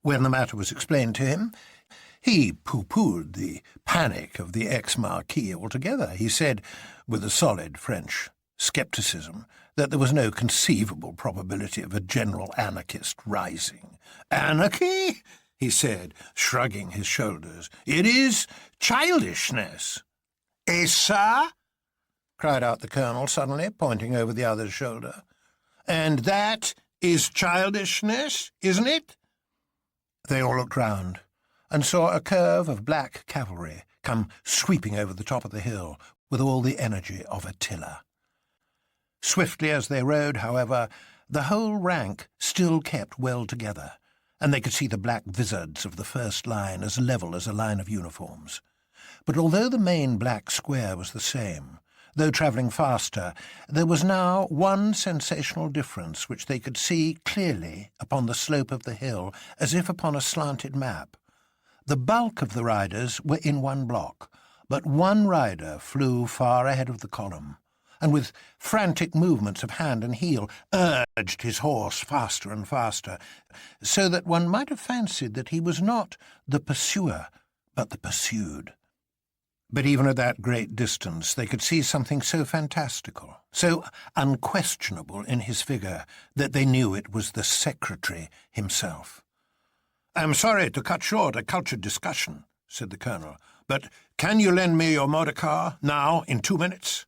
When the matter was explained to him, he pooh-poohed the panic of the ex-marquis altogether. He said, with a solid French scepticism, that there was no conceivable probability of a general anarchist rising. "Anarchy?" he said, shrugging his shoulders. "It is childishness." "Et ça?" cried out the colonel suddenly, pointing over the other's shoulder. "And that is childishness, isn't it?" They all looked round and saw a curve of black cavalry come sweeping over the top of the hill with all the energy of Attila. Swiftly as they rode, however, the whole rank still kept well together, and they could see the black vizards of the first line as level as a line of uniforms. But although the main black square was the same, though travelling faster, there was now one sensational difference which they could see clearly upon the slope of the hill, as if upon a slanted map. The bulk of the riders were in one block, but one rider flew far ahead of the column, and with frantic movements of hand and heel urged his horse faster and faster, so that one might have fancied that he was not the pursuer, but the pursued. But even at that great distance they could see something so fantastical, so unquestionable in his figure, that they knew it was the secretary himself. "I'm sorry to cut short a cultured discussion," said the colonel, "but can you lend me your motor car, now, in 2 minutes?"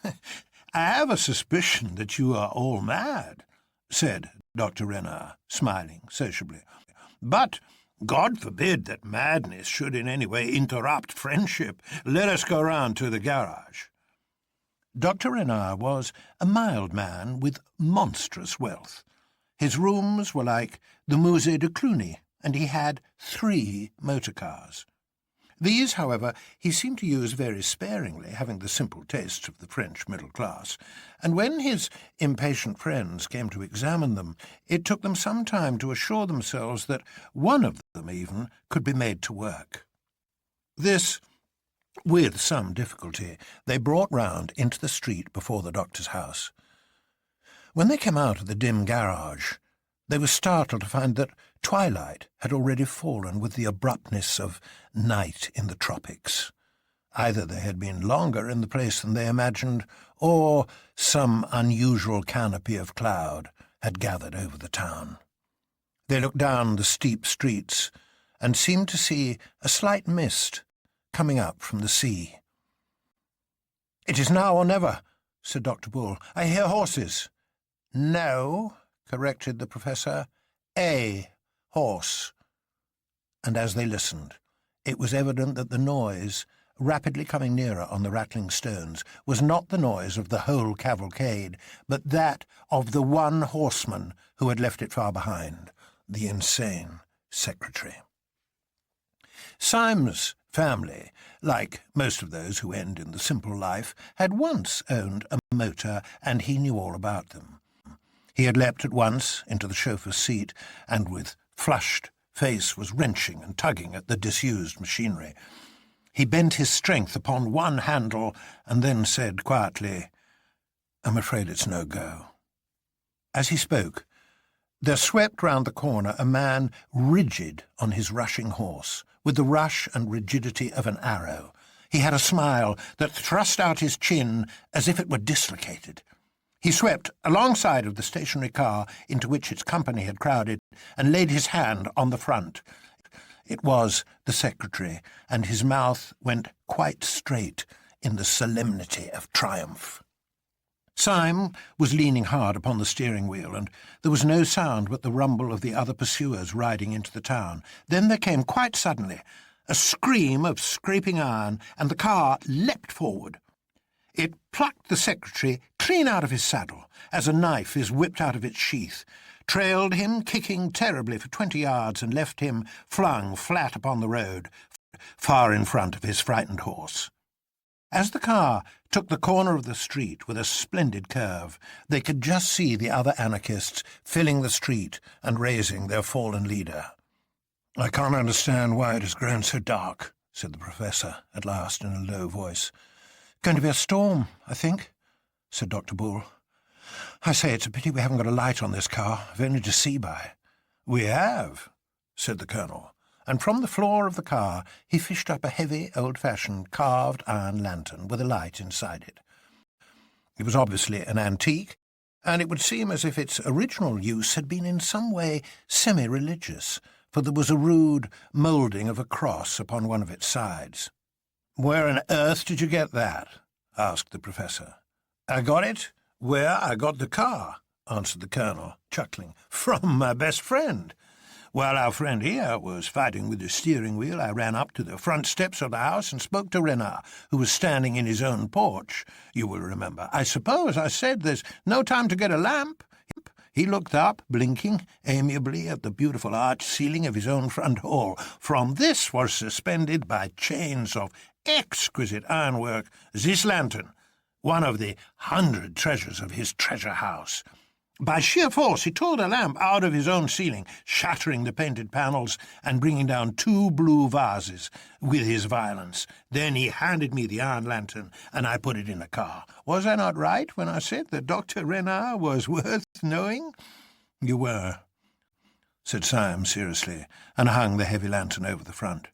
"I have a suspicion that you are all mad," said Dr. Renard, smiling sociably. "But God forbid that madness should in any way interrupt friendship. Let us go round to the garage." Dr. Renard was a mild man with monstrous wealth. His rooms were like the Musée de Cluny, and he had 3 motor cars. These, however, he seemed to use very sparingly, having the simple tastes of the French middle class, and when his impatient friends came to examine them, it took them some time to assure themselves that one of them even could be made to work. This, with some difficulty, they brought round into the street before the doctor's house. When they came out of the dim garage, they were startled to find that twilight had already fallen with the abruptness of night in the tropics. Either they had been longer in the place than they imagined, or some unusual canopy of cloud had gathered over the town. They looked down the steep streets and seemed to see a slight mist coming up from the sea. "It is now or never," said Dr. Bull. "I hear horses." "No," corrected the professor, "a horse." And as they listened, it was evident that the noise, rapidly coming nearer on the rattling stones, was not the noise of the whole cavalcade, but that of the one horseman who had left it far behind, the insane secretary. Syme's family, like most of those who end in the simple life, had once owned a motor, and he knew all about them. He had leapt at once into the chauffeur's seat, and with flushed face was wrenching and tugging at the disused machinery. He bent his strength upon one handle, and then said quietly, "I'm afraid it's no go." As he spoke, there swept round the corner a man rigid on his rushing horse, with the rush and rigidity of an arrow. He had a smile that thrust out his chin as if it were dislocated. He swept alongside of the stationary car into which its company had crowded and laid his hand on the front. It was the secretary, and his mouth went quite straight in the solemnity of triumph. Syme was leaning hard upon the steering wheel, and there was no sound but the rumble of the other pursuers riding into the town. Then there came quite suddenly a scream of scraping iron, and the car leapt forward. It plucked the secretary clean out of his saddle, as a knife is whipped out of its sheath, trailed him, kicking terribly for 20 yards, and left him flung flat upon the road, far in front of his frightened horse. As the car took the corner of the street with a splendid curve, they could just see the other anarchists filling the street and raising their fallen leader. "I can't understand why it has grown so dark," said the professor at last in a low voice. "Going to be a storm, I think," said Dr. Bull. "I say, it's a pity we haven't got a light on this car, if only to see by." "We have," said the colonel, and from the floor of the car he fished up a heavy, old-fashioned, carved iron lantern with a light inside it. It was obviously an antique, and it would seem as if its original use had been in some way semi-religious, for there was a rude moulding of a cross upon one of its sides. "Where on earth did you get that?" asked the professor. "I got it where I got the car," answered the colonel, chuckling. "From my best friend. While our friend here was fighting with the steering wheel, I ran up to the front steps of the house and spoke to Renard, who was standing in his own porch, you will remember. I suppose I said, 'There's no time to get a lamp.' He looked up, blinking amiably at the beautiful arched ceiling of his own front hall. From this was suspended by chains of exquisite ironwork this lantern, one of the 100 treasures of his treasure house. By sheer force he tore the lamp out of his own ceiling, shattering the painted panels and bringing down 2 blue vases with his violence. Then he handed me the iron lantern, and I put it in the car. Was I not right when I said that Dr. Renard was worth knowing?" "You were," said Syme seriously, and hung the heavy lantern over the front.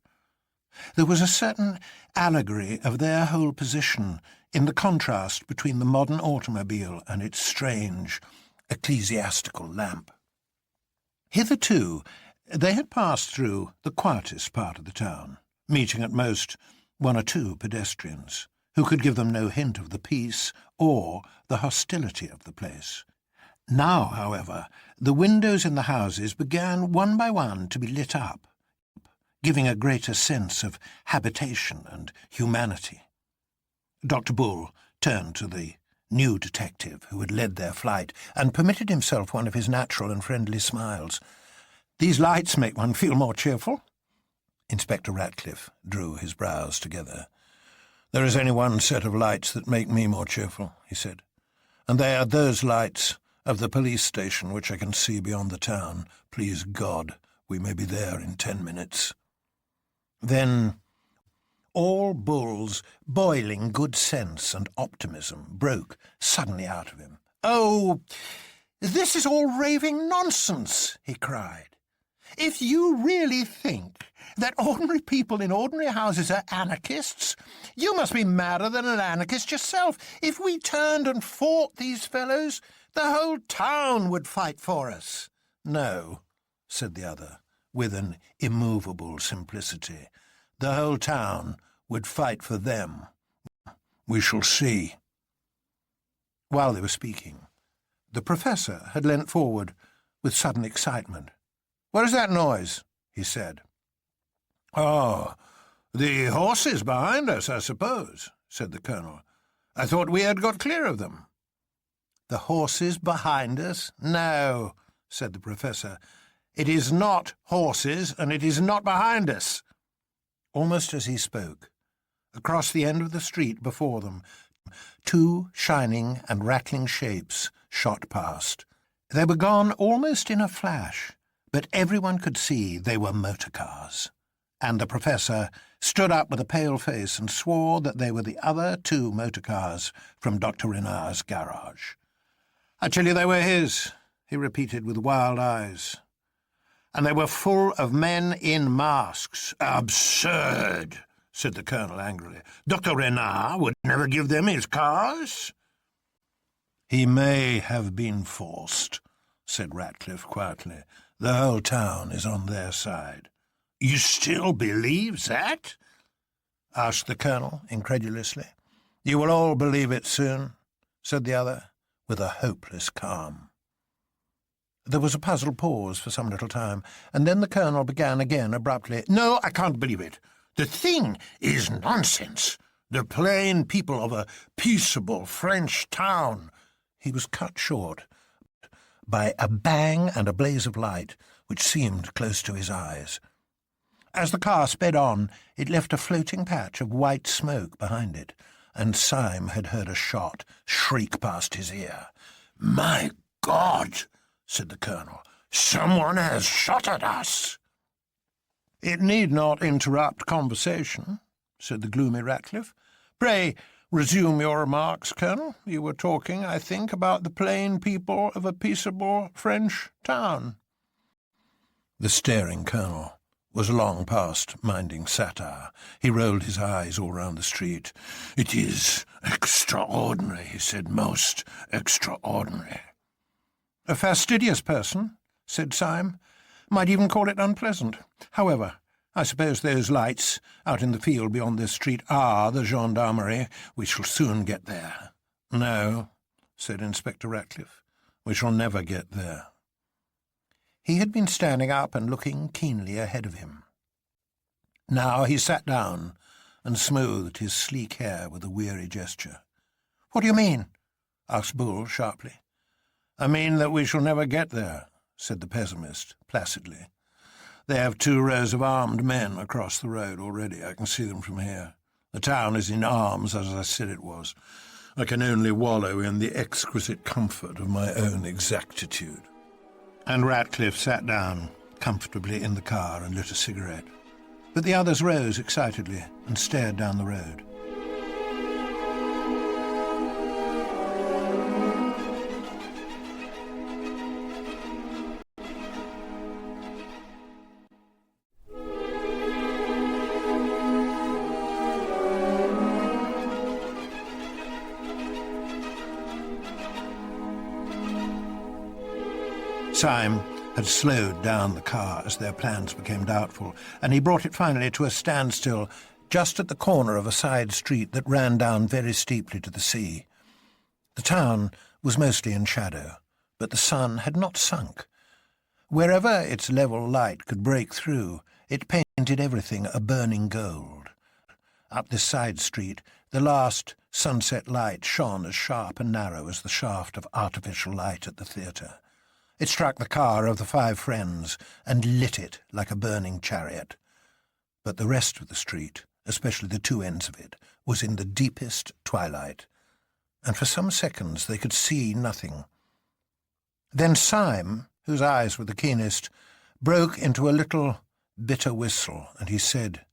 There was a certain allegory of their whole position in the contrast between the modern automobile and its strange ecclesiastical lamp. Hitherto they had passed through the quietest part of the town, meeting at most 1 or 2 pedestrians, who could give them no hint of the peace or the hostility of the place. Now, however, the windows in the houses began one by one to be lit up, giving a greater sense of habitation and humanity. Dr. Bull turned to the new detective who had led their flight and permitted himself one of his natural and friendly smiles. "These lights make one feel more cheerful." Inspector Ratcliffe drew his brows together. "There is only one set of lights that make me more cheerful," he said, "and they are those lights of the police station which I can see beyond the town. Please God, we may be there in 10 minutes. Then all Bull's boiling good sense and optimism broke suddenly out of him. "Oh, this is all raving nonsense," he cried. "If you really think that ordinary people in ordinary houses are anarchists, you must be madder than an anarchist yourself. If we turned and fought these fellows, the whole town would fight for us." "No," said the other, with an immovable simplicity. "The whole town would fight for them. We shall see." While they were speaking, the Professor had leant forward with sudden excitement. "What is that noise?" he said. "Oh, the horses behind us, I suppose," said the Colonel. "I thought we had got clear of them." "The horses behind us? No," said the Professor. "It is not horses, and it is not behind us." Almost as he spoke, across the end of the street before them, two shining and rattling shapes shot past. They were gone almost in a flash, but everyone could see they were motor cars, and the Professor stood up with a pale face and swore that they were the other two motor cars from Dr. Renard's garage. "I tell you they were his," he repeated with wild eyes. "And they were full of men in masks." "Absurd," said the Colonel angrily. "Dr. Renard would never give them his cars." "He may have been forced," said Ratcliffe quietly. "The whole town is on their side." "You still believe that?" asked the Colonel incredulously. "You will all believe it soon," said the other, with a hopeless calm. There was a puzzled pause for some little time, and then the Colonel began again abruptly. "No, I can't believe it. The thing is nonsense. The plain people of a peaceable French town—" He was cut short by a bang and a blaze of light which seemed close to his eyes. As the car sped on, it left a floating patch of white smoke behind it, and Syme had heard a shot shriek past his ear. "My God!" said the Colonel. "Someone has shot at us." "It need not interrupt conversation," said the gloomy Ratcliffe. "Pray resume your remarks, Colonel. You were talking, I think, about the plain people of a peaceable French town." The staring Colonel was long past minding satire. He rolled his eyes all round the street. "It is extraordinary," he said, "most extraordinary." "A fastidious person," said Syme, "might even call it unpleasant. However, I suppose those lights out in the field beyond this street are the gendarmerie. We shall soon get there." "No," said Inspector Ratcliffe, "we shall never get there." He had been standing up and looking keenly ahead of him. Now he sat down and smoothed his sleek hair with a weary gesture. "What do you mean?" asked Bull sharply. "I mean that we shall never get there," said the pessimist placidly. "They have 2 rows of armed men across the road already. I can see them from here. The town is in arms, as I said it was. I can only wallow in the exquisite comfort of my own exactitude." And Ratcliffe sat down comfortably in the car and lit a cigarette. But the others rose excitedly and stared down the road. Syme had slowed down the car as their plans became doubtful, and he brought it finally to a standstill just at the corner of a side street that ran down very steeply to the sea. The town was mostly in shadow, But the sun had not sunk. Wherever its level light could break through, it painted everything a burning gold. Up this side street, the last sunset light shone as sharp and narrow as the shaft of artificial light at the theatre. It struck the car of the 5 friends and lit it like a burning chariot. But the rest of the street, especially the 2 ends of it, was in the deepest twilight, and for some seconds they could see nothing. Then Syme, whose eyes were the keenest, broke into a little bitter whistle, and he said,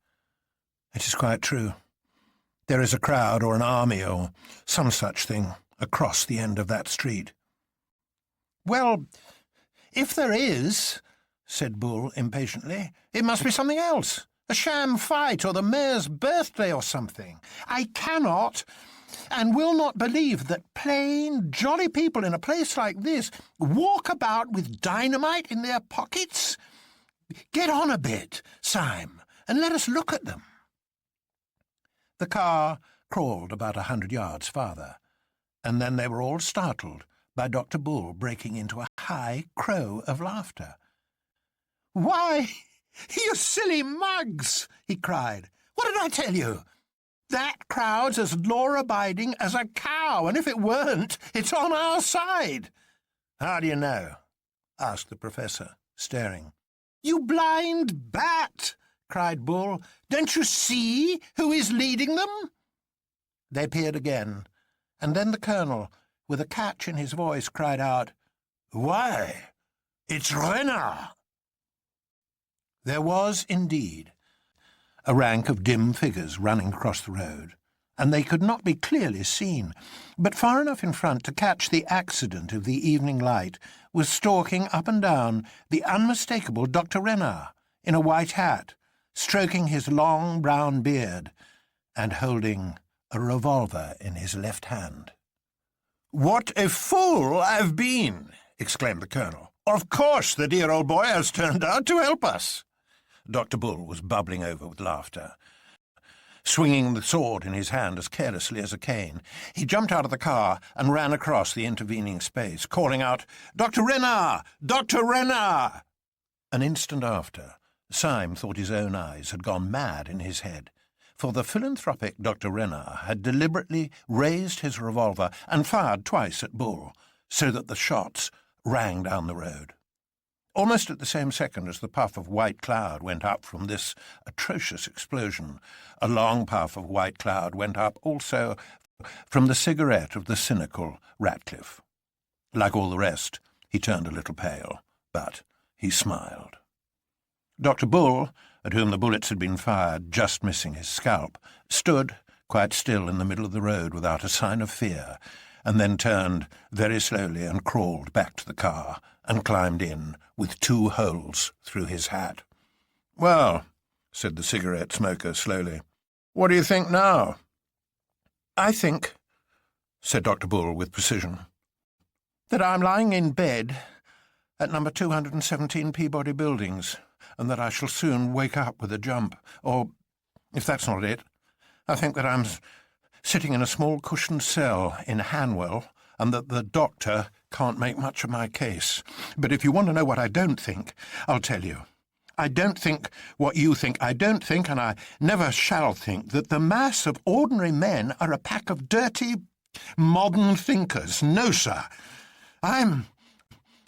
"It is quite true. There is a crowd or an army or some such thing across the end of that street." "Well, if there is," said Bull impatiently, "it must be something else. A sham fight or the mayor's birthday or something. I cannot and will not believe that plain, jolly people in a place like this walk about with dynamite in their pockets. Get on a bit, Syme, and let us look at them." The car crawled about 100 yards farther, and then they were all startled by Dr. Bull breaking into a high crow of laughter. "Why, you silly mugs!" he cried. "What did I tell you? That crowd's as law-abiding as a cow, and if it weren't, it's on our side." "How do you know?" asked the professor, staring. "You blind bat!" cried Bull. "Don't you see who is leading them?" They peered again, and then the colonel, with a catch in his voice, cried out, "Why, it's Renard!" There was, indeed, a rank of dim figures running across the road, and they could not be clearly seen, but far enough in front to catch the accident of the evening light was stalking up and down the unmistakable Dr. Renard in a white hat, stroking his long brown beard and holding a revolver in his left hand. "What a fool I've been!" exclaimed the colonel. "Of course the dear old boy has turned out to help us." Dr. Bull was bubbling over with laughter. Swinging the sword in his hand as carelessly as a cane, he jumped out of the car and ran across the intervening space, calling out, "Dr. Renard! Dr. Renard!" An instant after, Syme thought his own eyes had gone mad in his head, for the philanthropic Dr. Renard had deliberately raised his revolver and fired twice at Bull, so that the shots rang down the road. Almost at the same second as the puff of white cloud went up from this atrocious explosion, a long puff of white cloud went up also from the cigarette of the cynical Ratcliffe. Like all the rest, he turned a little pale, but he smiled. Dr. Bull, at whom the bullets had been fired, just missing his scalp, stood quite still in the middle of the road without a sign of fear, and then turned very slowly and crawled back to the car and climbed in with 2 holes through his hat. "Well," said the cigarette smoker slowly, "what do you think now?" "I think," said Dr. Bull with precision, "that I'm lying in bed at number 217 Peabody Buildings, and that I shall soon wake up with a jump. Or, if that's not it, I think that I'm sitting in a small cushioned cell in Hanwell, and that the doctor can't make much of my case. But if you want to know what I don't think, I'll tell you. I don't think what you think. I don't think, and I never shall think, that the mass of ordinary men are a pack of dirty, modern thinkers. No, sir. I'm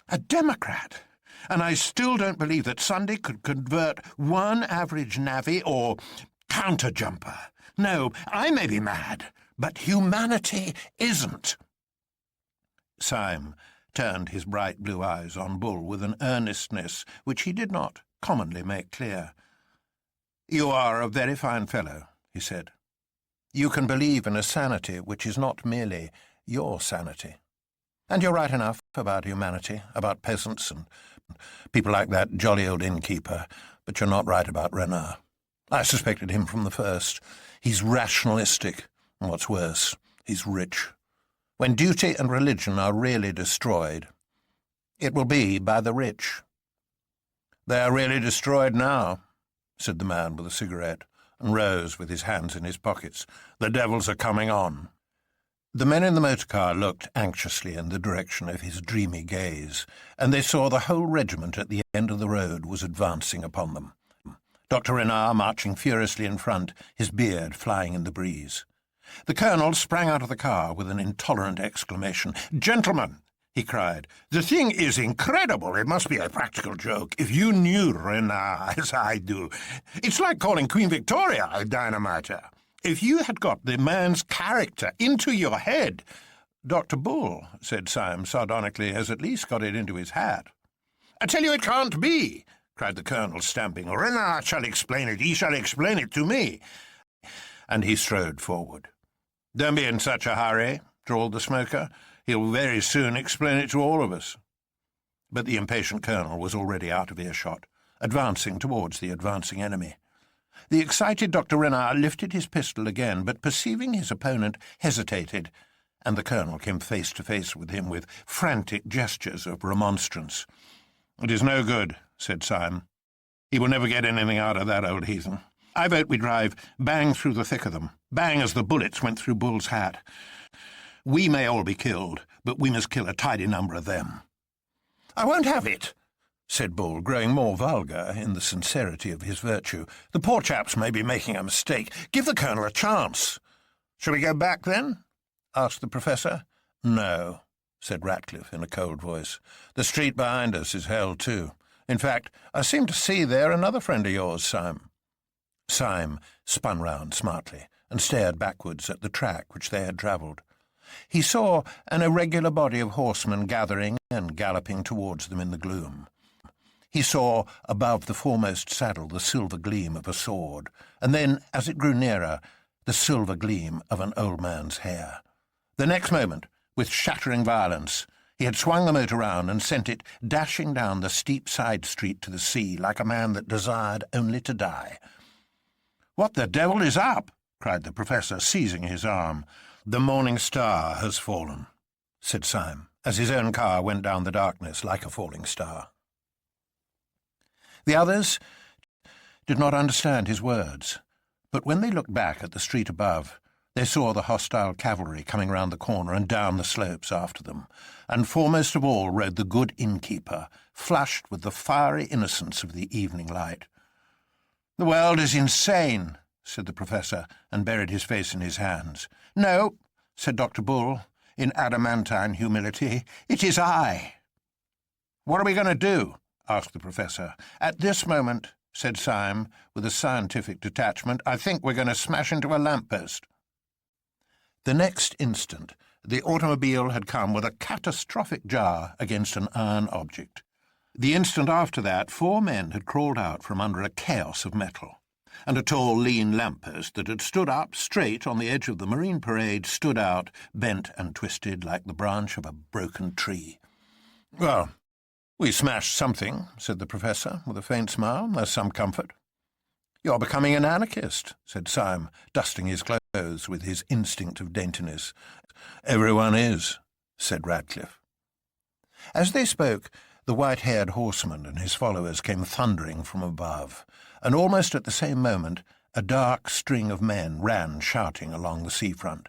a Democrat, and I still don't believe that Sunday could convert one average navvy or counter-jumper. No, I may be mad, but humanity isn't." Syme turned his bright blue eyes on Bull with an earnestness which he did not commonly make clear. "You are a very fine fellow," he said. "You can believe in a sanity which is not merely your sanity. And you're right enough about humanity, about peasants and people like that jolly old innkeeper, but you're not right about Renard. I suspected him from the first. He's rationalistic, and what's worse, he's rich. When duty and religion are really destroyed, it will be by the rich." "They are really destroyed now," said the man with a cigarette, and rose with his hands in his pockets. "The devils are coming on." The men in the motor car looked anxiously in the direction of his dreamy gaze, and they saw the whole regiment at the end of the road was advancing upon them. Dr. Renard marching furiously in front, his beard flying in the breeze. The colonel sprang out of the car with an intolerant exclamation. "Gentlemen," he cried, "the thing is incredible. It must be a practical joke. If you knew Renard as I do, it's like calling Queen Victoria a dynamiter. If you had got the man's character into your head—" "Dr. Bull," said Syme sardonically, "has at least got it into his hat." "I tell you it can't be," cried the colonel, stamping. "Renard shall explain it. He shall explain it to me." And he strode forward. "Don't be in such a hurry," drawled the smoker. "He'll very soon explain it to all of us." But the impatient colonel was already out of earshot, advancing towards the advancing enemy. The excited Dr. Renard lifted his pistol again, but perceiving his opponent, hesitated, and the colonel came face to face with him with frantic gestures of remonstrance. "It is no good," said Syme. "He will never get anything out of that old heathen. I vote we drive bang through the thick of them, bang as the bullets went through Bull's hat. We may all be killed, but we must kill a tidy number of them." "I won't have it," said Bull, growing more vulgar in the sincerity of his virtue. "The poor chaps may be making a mistake. Give the colonel a chance." "Shall we go back, then?" asked the professor. "No," said Ratcliffe in a cold voice. "The street behind us is hell too. In fact, I seem to see there another friend of yours, Syme." Syme spun round smartly and stared backwards at the track which they had travelled. He saw an irregular body of horsemen gathering and galloping towards them in the gloom. He saw above the foremost saddle the silver gleam of a sword, and then, as it grew nearer, the silver gleam of an old man's hair. The next moment, with shattering violence, he had swung the motor round and sent it dashing down the steep side street to the sea like a man that desired only to die. "What the devil is up?" cried the professor, seizing his arm. "The morning star has fallen," said Syme, as his own car went down the darkness like a falling star. The others did not understand his words, but when they looked back at the street above, they saw the hostile cavalry coming round the corner and down the slopes after them, and foremost of all rode the good innkeeper, flushed with the fiery innocence of the evening light. "The world is insane," said the professor, and buried his face in his hands. "No," said Dr. Bull, in adamantine humility, "it is I." "What are we going to do?" asked the professor. "At this moment," said Syme, with a scientific detachment, "I think we're going to smash into a lamp-post." The next instant, the automobile had come with a catastrophic jar against an iron object. The instant after that, 4 men had crawled out from under a chaos of metal, and a tall, lean lamp-post that had stood up straight on the edge of the Marine Parade stood out, bent and twisted like the branch of a broken tree. "Well, we smashed something," said the professor, with a faint smile. "There's some comfort." "You're becoming an anarchist," said Syme, dusting his clothes with his instinct of daintiness. "Everyone is," said Ratcliffe. As they spoke, the white-haired horseman and his followers came thundering from above, and almost at the same moment a dark string of men ran shouting along the seafront.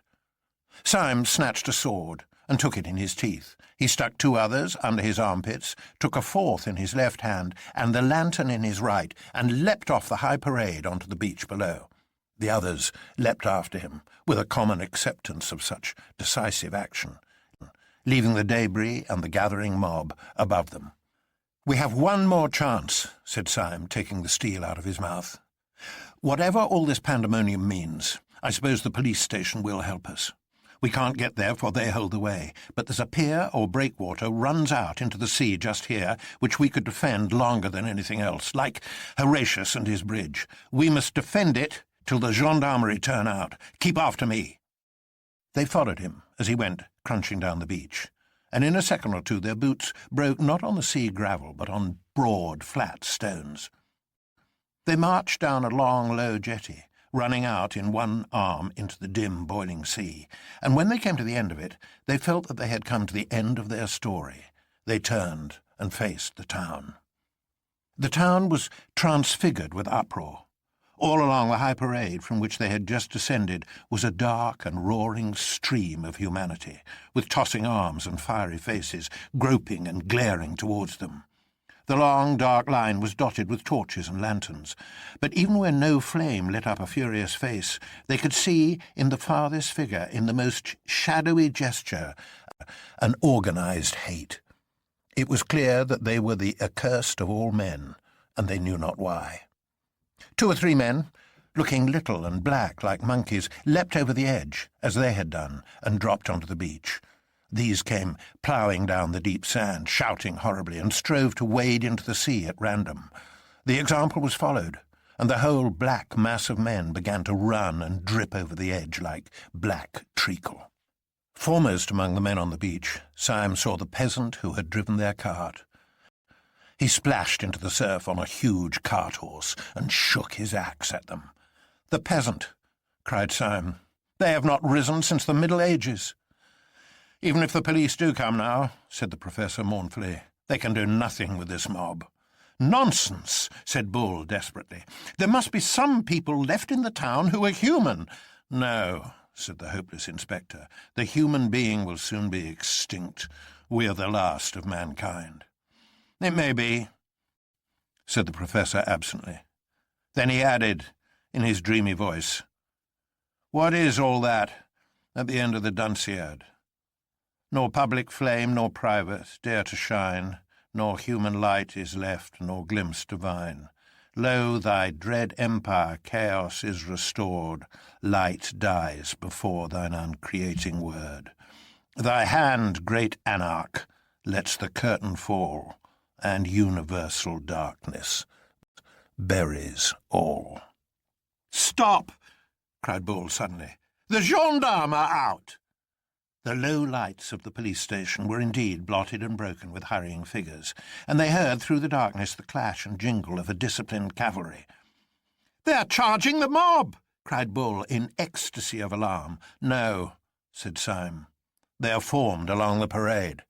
Syme snatched a sword and took it in his teeth. He stuck 2 others under his armpits, took a 4th in his left hand and the lantern in his right, and leapt off the high parade onto the beach below. The others leapt after him, with a common acceptance of such decisive action, leaving the debris and the gathering mob above them. "We have one more chance," said Syme, taking the steel out of his mouth. "Whatever all this pandemonium means, I suppose the police station will help us. We can't get there, for they hold the way, but there's a pier or breakwater runs out into the sea just here, which we could defend longer than anything else, like Horatius and his bridge. We must defend it till the gendarmerie turn out. Keep after me." They followed him as he went crunching down the beach, and in a second or two their boots broke not on the sea gravel, but on broad, flat stones. They marched down a long, low jetty, running out in one arm into the dim, boiling sea, and when they came to the end of it, they felt that they had come to the end of their story. They turned and faced the town. The town was transfigured with uproar. All along the high parade from which they had just descended was a dark and roaring stream of humanity, with tossing arms and fiery faces, groping and glaring towards them. The long, dark line was dotted with torches and lanterns, but even where no flame lit up a furious face, they could see in the farthest figure, in the most shadowy gesture, an organised hate. It was clear that they were the accursed of all men, and they knew not why. 2 or 3 men, looking little and black like monkeys, leapt over the edge, as they had done, and dropped onto the beach. These came ploughing down the deep sand, shouting horribly, and strove to wade into the sea at random. The example was followed, and the whole black mass of men began to run and drip over the edge like black treacle. Foremost among the men on the beach, Syme saw the peasant who had driven their cart. He splashed into the surf on a huge cart-horse and shook his axe at them. "The peasant!" cried Syme. "They have not risen since the Middle Ages." "Even if the police do come now," said the professor mournfully, "they can do nothing with this mob." "Nonsense," said Bull desperately. "There must be some people left in the town who are human." "No," said the hopeless inspector. "The human being will soon be extinct. We are the last of mankind." "It may be," said the professor absently. Then he added, in his dreamy voice, "What is all that at the end of the Dunciad? Nor public flame nor private dare to shine, nor human light is left, nor glimpse divine. Lo, thy dread empire, chaos is restored, light dies before thine uncreating word. Thy hand, great anarch, lets the curtain fall, and universal darkness buries all." "Stop!" cried Bull suddenly. "The gendarmes are out!" The low lights of the police station were indeed blotted and broken with hurrying figures, and they heard through the darkness the clash and jingle of a disciplined cavalry. "They are charging the mob!" cried Bull in ecstasy of alarm. "No," said Syme. "They are formed along the parade."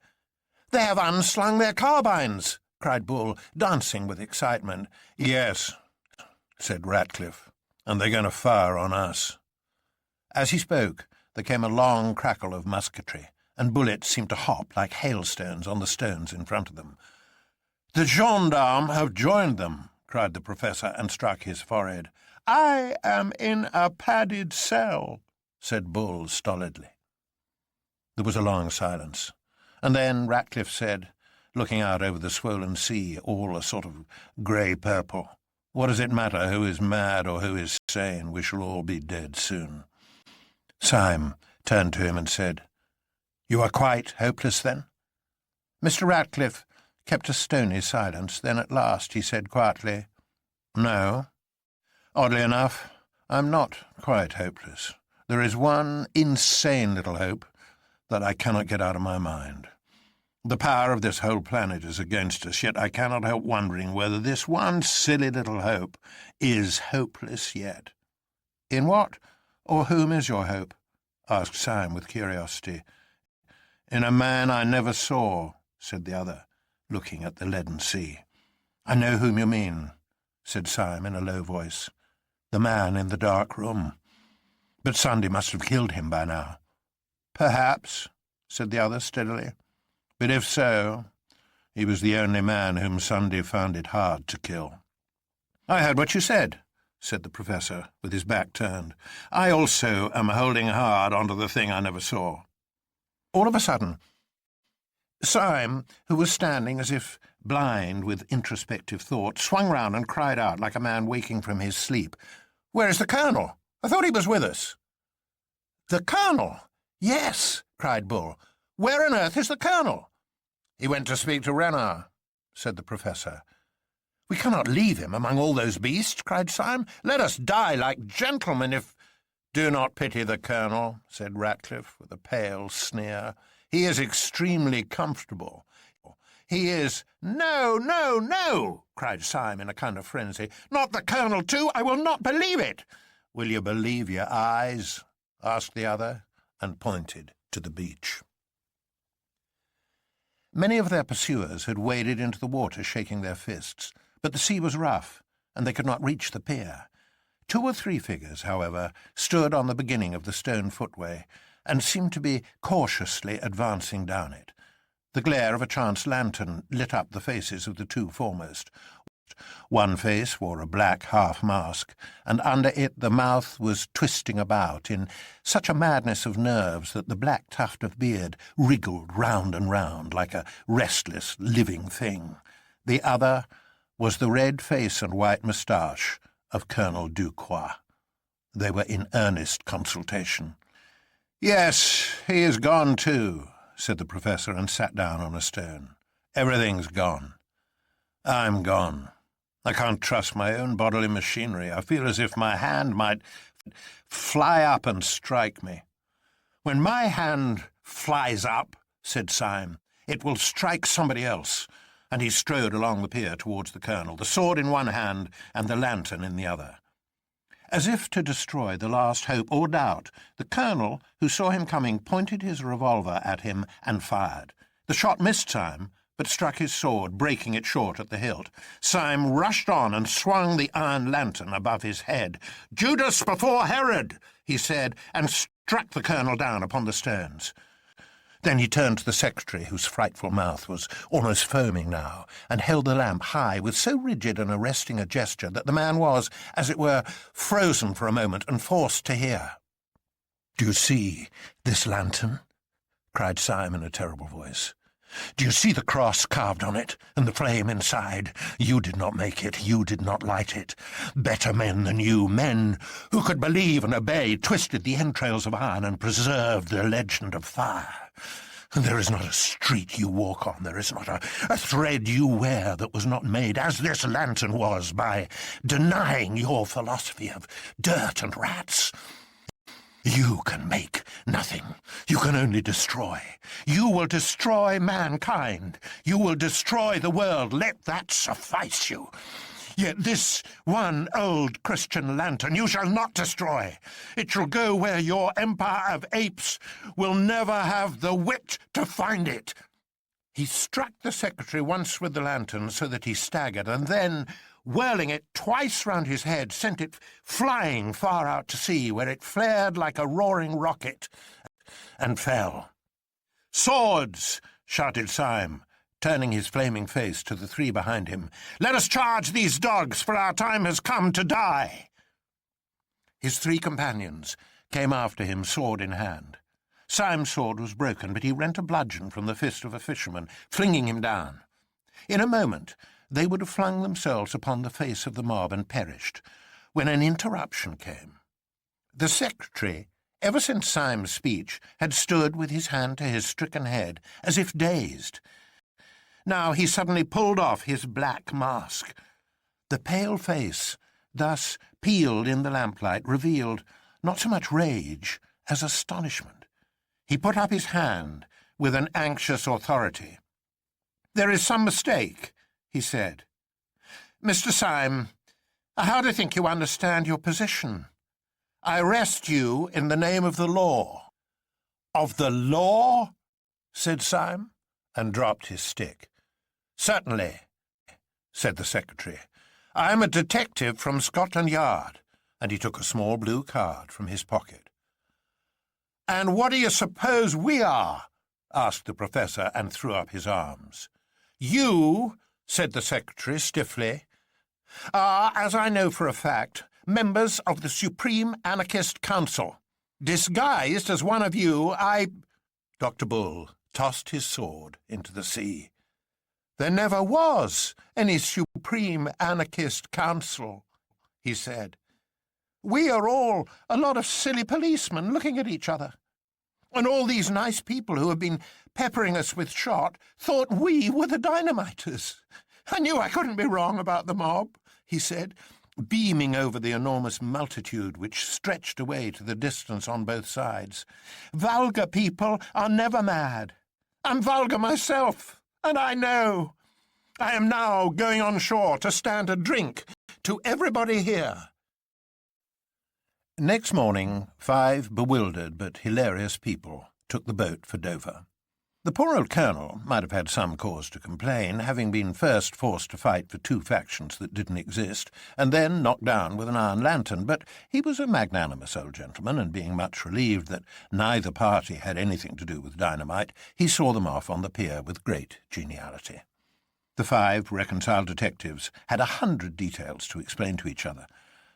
"They have unslung their carbines!" cried Bull, dancing with excitement. "Yes," said Ratcliffe, "and they're going to fire on us." As he spoke, there came a long crackle of musketry, and bullets seemed to hop like hailstones on the stones in front of them. "The gendarmes have joined them," cried the professor, and struck his forehead. "I am in a padded cell," said Bull stolidly. There was a long silence, and then Ratcliffe said, looking out over the swollen sea, all a sort of grey-purple, "What does it matter who is mad or who is sane? We shall all be dead soon." Syme turned to him and said, "You are quite hopeless, then?" Mr. Ratcliffe kept a stony silence. Then at last he said quietly, "No. Oddly enough, I'm not quite hopeless. There is one insane little hope that I cannot get out of my mind. The power of this whole planet is against us, yet I cannot help wondering whether this one silly little hope is hopeless yet." "In what or whom is your hope?" asked Syme with curiosity. "In a man I never saw," said the other, looking at the leaden sea. "I know whom you mean," said Syme in a low voice. "The man in the dark room. But Sunday must have killed him by now." "Perhaps," said the other steadily. "But if so, he was the only man whom Sunday found it hard to kill." "I heard what you said," said the professor, with his back turned. "I also am holding hard onto the thing I never saw." All of a sudden, Syme, who was standing as if blind with introspective thought, swung round and cried out like a man waking from his sleep, "Where is the colonel? I thought he was with us." "The colonel? Yes," cried Bull. "Where on earth is the colonel?" "He went to speak to Renard," said the professor. "We cannot leave him among all those beasts," cried Syme. "Let us die like gentlemen if—" "Do not pity the colonel," said Ratcliffe with a pale sneer. "He is extremely comfortable. He is—" "No, no, no!" cried Syme in a kind of frenzy. "Not the colonel, too! I will not believe it!" "Will you believe your eyes?" asked the other, and pointed to the beach. Many of their pursuers had waded into the water shaking their fists, but the sea was rough, and they could not reach the pier. 2 or 3 figures, however, stood on the beginning of the stone footway, and seemed to be cautiously advancing down it. The glare of a chance lantern lit up the faces of the 2 foremost. One face wore a black half-mask, and under it the mouth was twisting about in such a madness of nerves that the black tuft of beard wriggled round and round like a restless, living thing. The other was the red face and white moustache of Colonel Ducroix. They were in earnest consultation. "Yes, he is gone too," said the professor, and sat down on a stone. "Everything's gone. I'm gone. I can't trust my own bodily machinery. I feel as if my hand might fly up and strike me." "When my hand flies up," said Syme, "it will strike somebody else." And he strode along the pier towards the colonel, the sword in one hand and the lantern in the other. As if to destroy the last hope or doubt, the colonel, who saw him coming, pointed his revolver at him and fired. The shot missed Syme, but struck his sword, breaking it short at the hilt. Syme rushed on and swung the iron lantern above his head. "Judas before Herod," he said, and struck the colonel down upon the stones. Then he turned to the secretary, whose frightful mouth was almost foaming now, and held the lamp high with so rigid and arresting a gesture that the man was, as it were, frozen for a moment and forced to hear. "Do you see this lantern?" cried Syme in a terrible voice. "Do you see the cross carved on it, and the flame inside? You did not make it, you did not light it. Better men than you, men who could believe and obey, twisted the entrails of iron and preserved the legend of fire. There is not a street you walk on, there is not a thread you wear that was not made, as this lantern was, by denying your philosophy of dirt and rats. You can make nothing. You can only destroy. You will destroy mankind. You will destroy the world. Let that suffice you. Yet this one old Christian lantern you shall not destroy. It shall go where your empire of apes will never have the wit to find it." He struck the secretary once with the lantern so that he staggered, and then, whirling it twice round his head, sent it flying far out to sea, where it flared like a roaring rocket and fell. "Swords!" shouted Syme, turning his flaming face to the 3 behind him. "Let us charge these dogs, for our time has come to die." His 3 companions came after him, sword in hand. Syme's sword was broken, but he rent a bludgeon from the fist of a fisherman, flinging him down. In a moment they would have flung themselves upon the face of the mob and perished, when an interruption came. The secretary, ever since Syme's speech, had stood with his hand to his stricken head, as if dazed. Now he suddenly pulled off his black mask. The pale face, thus peeled in the lamplight, revealed not so much rage as astonishment. He put up his hand with an anxious authority. "There is some mistake," he said. "Mr. Syme, I hardly think you understand your position. I arrest you in the name of the law." "Of the law?" said Syme, and dropped his stick. "Certainly," said the secretary. "I am a detective from Scotland Yard," and he took a small blue card from his pocket. "And what do you suppose we are?" asked the professor, and threw up his arms. "You," said the secretary stiffly, "are, as I know for a fact, members of the Supreme Anarchist Council. Disguised as one of you, Dr. Bull tossed his sword into the sea. "There never was any Supreme Anarchist Council," he said. "We are all a lot of silly policemen looking at each other. And all these nice people who have been peppering us with shot thought we were the dynamiters. I knew I couldn't be wrong about the mob," he said, beaming over the enormous multitude which stretched away to the distance on both sides. "Vulgar people are never mad. I'm vulgar myself, and I know. I am now going on shore to stand a drink to everybody here." Next morning, 5 bewildered but hilarious people took the boat for Dover. The poor old colonel might have had some cause to complain, having been first forced to fight for two factions that didn't exist, and then knocked down with an iron lantern, but he was a magnanimous old gentleman, and being much relieved that neither party had anything to do with dynamite, he saw them off on the pier with great geniality. The 5 reconciled detectives had 100 details to explain to each other.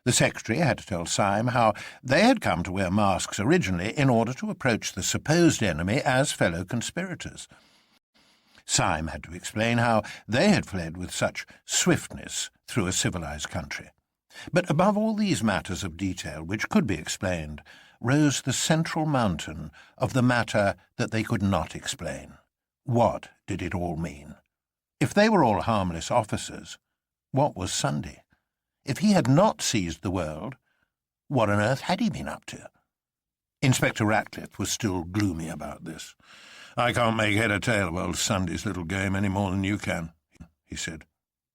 The secretary had to tell Syme how they had come to wear masks originally in order to approach the supposed enemy as fellow conspirators. Syme had to explain how they had fled with such swiftness through a civilized country. But above all these matters of detail, which could be explained, rose the central mountain of the matter that they could not explain. What did it all mean? If they were all harmless officers, what was Sunday? If he had not seized the world, what on earth had he been up to? Inspector Ratcliffe was still gloomy about this. "I can't make head or tail of old Sunday's little game any more than you can," he said.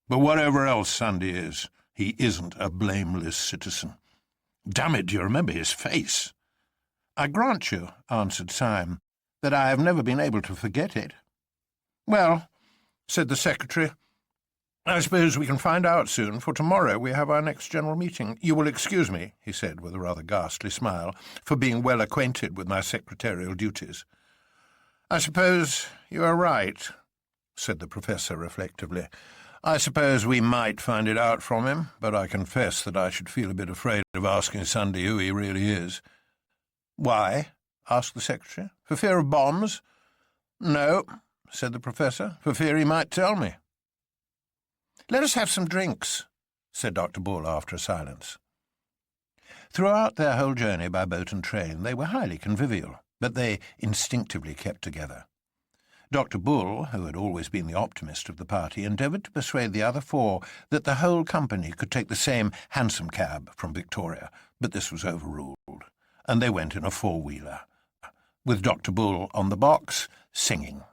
"But whatever else Sunday is, he isn't a blameless citizen. Damn it, do you remember his face?" "I grant you," answered Syme, "that I have never been able to forget it." "Well," said the secretary, "I suppose we can find out soon, for tomorrow we have our next general meeting. You will excuse me," he said with a rather ghastly smile, "for being well acquainted with my secretarial duties." "I suppose you are right," said the professor reflectively. "I suppose we might find it out from him, but I confess that I should feel a bit afraid of asking Sunday who he really is." "Why?" asked the secretary. "For fear of bombs?" "No," said the professor, "for fear he might tell me." "Let us have some drinks," said Dr. Bull after a silence. Throughout their whole journey by boat and train they were highly convivial, but they instinctively kept together. Dr. Bull, who had always been the optimist of the party, endeavoured to persuade the other 4 that the whole company could take the same hansom cab from Victoria, but this was overruled, and they went in a 4-wheeler, with Dr. Bull on the box, singing.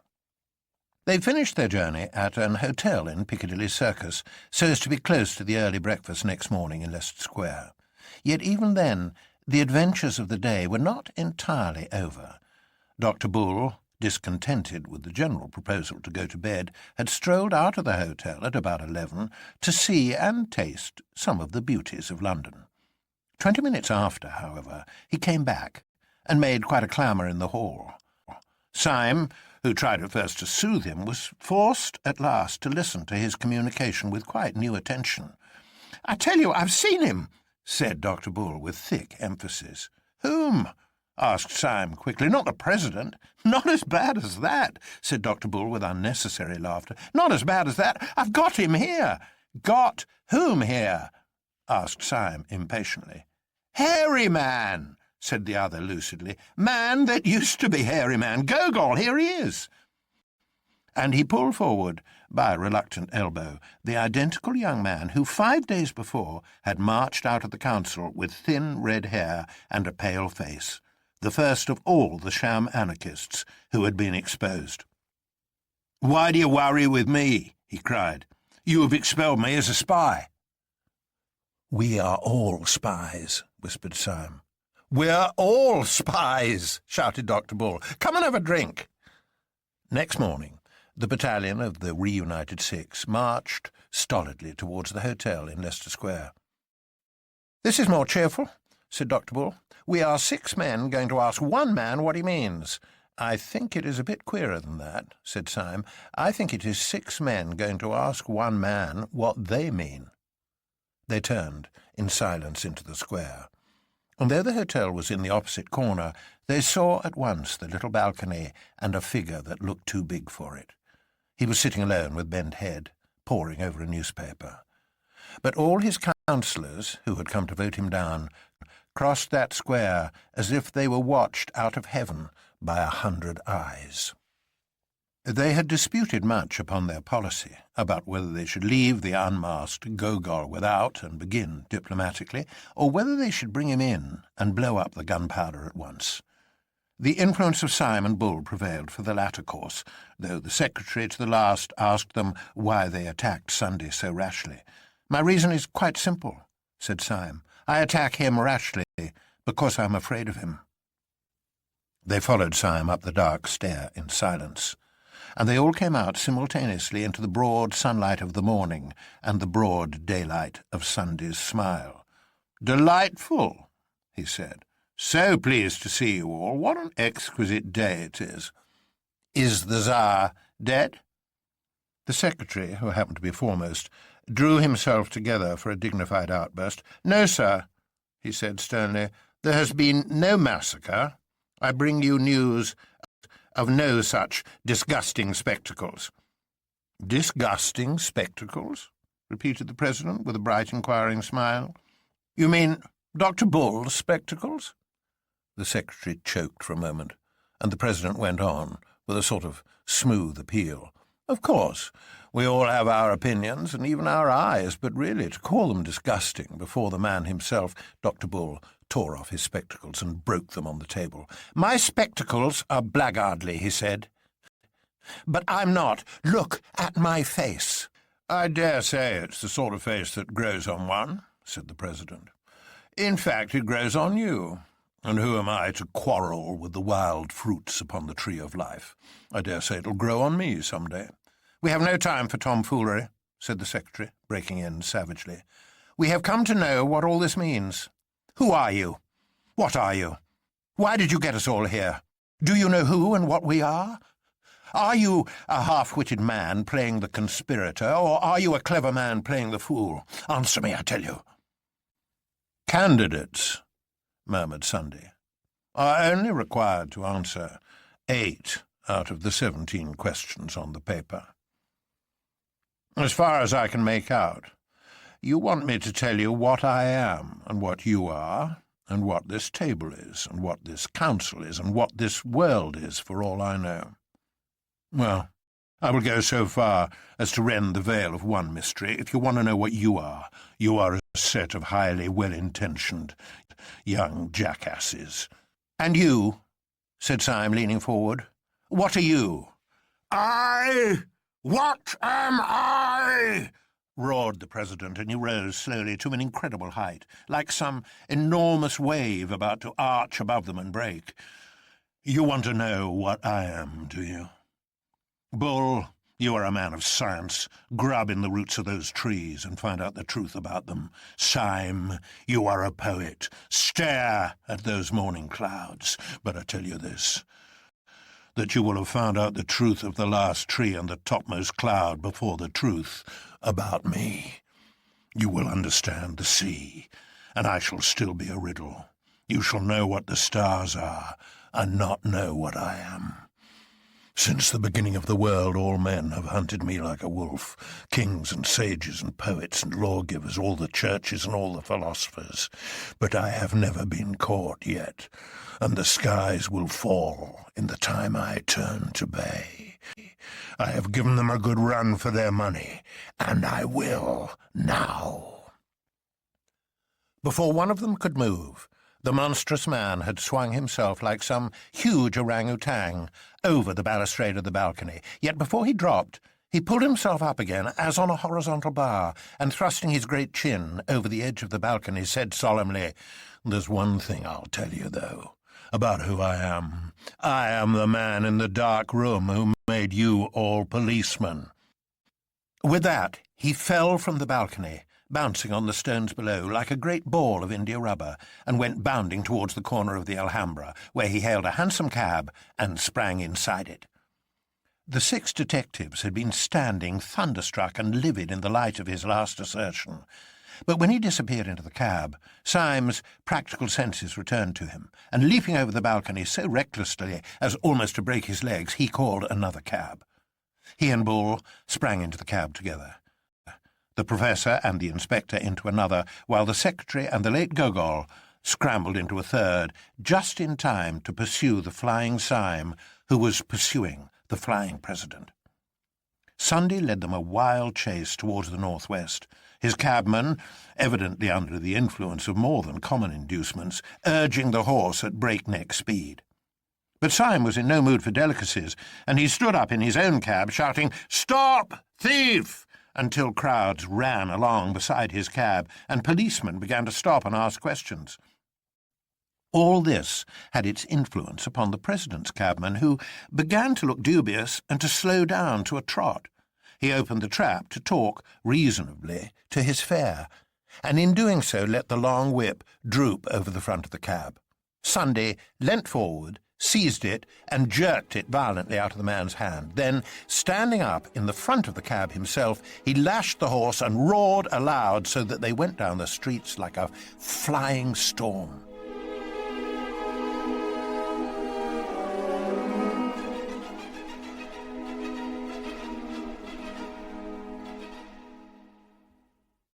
They finished their journey at an hotel in Piccadilly Circus, so as to be close to the early breakfast next morning in Leicester Square. Yet even then, the adventures of the day were not entirely over. Dr. Bull, discontented with the general proposal to go to bed, had strolled out of the hotel at about 11 to see and taste some of the beauties of London. 20 minutes after, however, he came back and made quite a clamour in the hall. Syme, who tried at first to soothe him, was forced at last to listen to his communication with quite new attention. "I tell you, I've seen him," said Dr. Bull with thick emphasis. "Whom?" asked Syme quickly. "Not the President." "Not as bad as that," said Dr. Bull with unnecessary laughter. "Not as bad as that. I've got him here." "Got whom here?" asked Syme impatiently. "Hairy Man," said the other lucidly. "Man that used to be Hairy Man. Gogol, here he is." And he pulled forward, by a reluctant elbow, the identical young man who 5 days before had marched out of the council with thin red hair and a pale face, the first of all the sham anarchists who had been exposed. "Why do you worry with me?" he cried. "You have expelled me as a spy." "We are all spies," whispered Syme. "We're all spies," shouted Dr. Bull. "Come and have a drink." Next morning, the battalion of the reunited 6 marched stolidly towards the hotel in Leicester Square. "This is more cheerful," said Dr. Bull. "We are 6 men going to ask one man what he means." "I think it is a bit queerer than that," said Syme. "I think it is 6 men going to ask one man what they mean." They turned in silence into the square, and though the hotel was in the opposite corner, they saw at once the little balcony and a figure that looked too big for it. He was sitting alone with bent head, poring over a newspaper. But all his councillors, who had come to vote him down, crossed that square as if they were watched out of heaven by 100 eyes. They had disputed much upon their policy, about whether they should leave the unmasked Gogol without and begin diplomatically, or whether they should bring him in and blow up the gunpowder at once. The influence of Syme and Bull prevailed for the latter course, though the secretary to the last asked them why they attacked Sunday so rashly. "My reason is quite simple," said Syme. "I attack him rashly because I'm afraid of him." They followed Syme up the dark stair in silence, and they all came out simultaneously into the broad sunlight of the morning and the broad daylight of Sunday's smile. "Delightful," he said. "So pleased to see you all. What an exquisite day it is. Is the Tsar dead?" The secretary, who happened to be foremost, drew himself together for a dignified outburst. "No, sir," he said sternly. "There has been no massacre. I bring you news of no such disgusting spectacles." "Disgusting spectacles?" repeated the President, with a bright inquiring smile. "You mean Dr. Bull's spectacles?" The secretary choked for a moment, and the President went on, with a sort of smooth appeal. "Of course, we all have our opinions and even our eyes, but really to call them disgusting before the man himself—" Dr. Bull tore off his spectacles and broke them on the table. "My spectacles are blackguardly," he said. "But I'm not. Look at my face." "I dare say it's the sort of face that grows on one," said the President. "In fact, it grows on you. And who am I to quarrel with the wild fruits upon the tree of life? I dare say it'll grow on me some day." "We have no time for tomfoolery," said the secretary, breaking in savagely. "We have come to know what all this means. Who are you? What are you? Why did you get us all here? Do you know who and what we are? Are you a half-witted man playing the conspirator, or are you a clever man playing the fool? Answer me, I tell you." "Candidates," murmured Sunday, "are only required to answer 8 out of the 17 questions on the paper. As far as I can make out, you want me to tell you what I am and what you are, and what this table is, and what this council is, and what this world is, for all I know. Well, I will go so far as to rend the veil of one mystery. If you want to know what you are a set of highly well-intentioned young jackasses." "And you," said Syme, leaning forward, "what are you?" What am I?" roared the President, and he rose slowly to an incredible height, like some enormous wave about to arch above them and break. "You want to know what I am, do you? Bull, you are a man of science. Grub in the roots of those trees and find out the truth about them. Syme, you are a poet. Stare at those morning clouds. But I tell you this, that you will have found out the truth of the last tree and the topmost cloud before the truth about me. You will understand the sea, and I shall still be a riddle. You shall know what the stars are, and not know what I am. Since the beginning of the world, all men have hunted me like a wolf, kings and sages and poets and lawgivers, all the churches and all the philosophers. But I have never been caught yet, and the skies will fall in the time I turn to bay. I have given them a good run for their money, and I will now." Before one of them could move, the monstrous man had swung himself like some huge orangutan over the balustrade of the balcony. Yet before he dropped, he pulled himself up again as on a horizontal bar, and thrusting his great chin over the edge of the balcony, said solemnly, "There's one thing I'll tell you, though, about who I am. I am the man in the dark room who made you all policemen." With that, he fell from the balcony, bouncing on the stones below like a great ball of india-rubber, and went bounding towards the corner of the Alhambra, where he hailed a hansom cab and sprang inside it. The 6 detectives had been standing thunderstruck and livid in the light of his last assertion. But when he disappeared into the cab, Syme's practical senses returned to him, and leaping over the balcony so recklessly as almost to break his legs, he called another cab. He and Bull sprang into the cab together, the Professor and the Inspector into another, while the Secretary and the late Gogol scrambled into a third, just in time to pursue the flying Syme, who was pursuing the flying President. Sunday led them a wild chase towards the northwest, his cabman, evidently under the influence of more than common inducements, urging the horse at breakneck speed. But Syme was in no mood for delicacies, and he stood up in his own cab, shouting, "Stop, thief!" until crowds ran along beside his cab, and policemen began to stop and ask questions. All this had its influence upon the president's cabman, who began to look dubious and to slow down to a trot. He opened the trap to talk reasonably to his fare, and in doing so let the long whip droop over the front of the cab. Sunday leant forward, seized it, and jerked it violently out of the man's hand. Then, standing up in the front of the cab himself, he lashed the horse and roared aloud so that they went down the streets like a flying storm.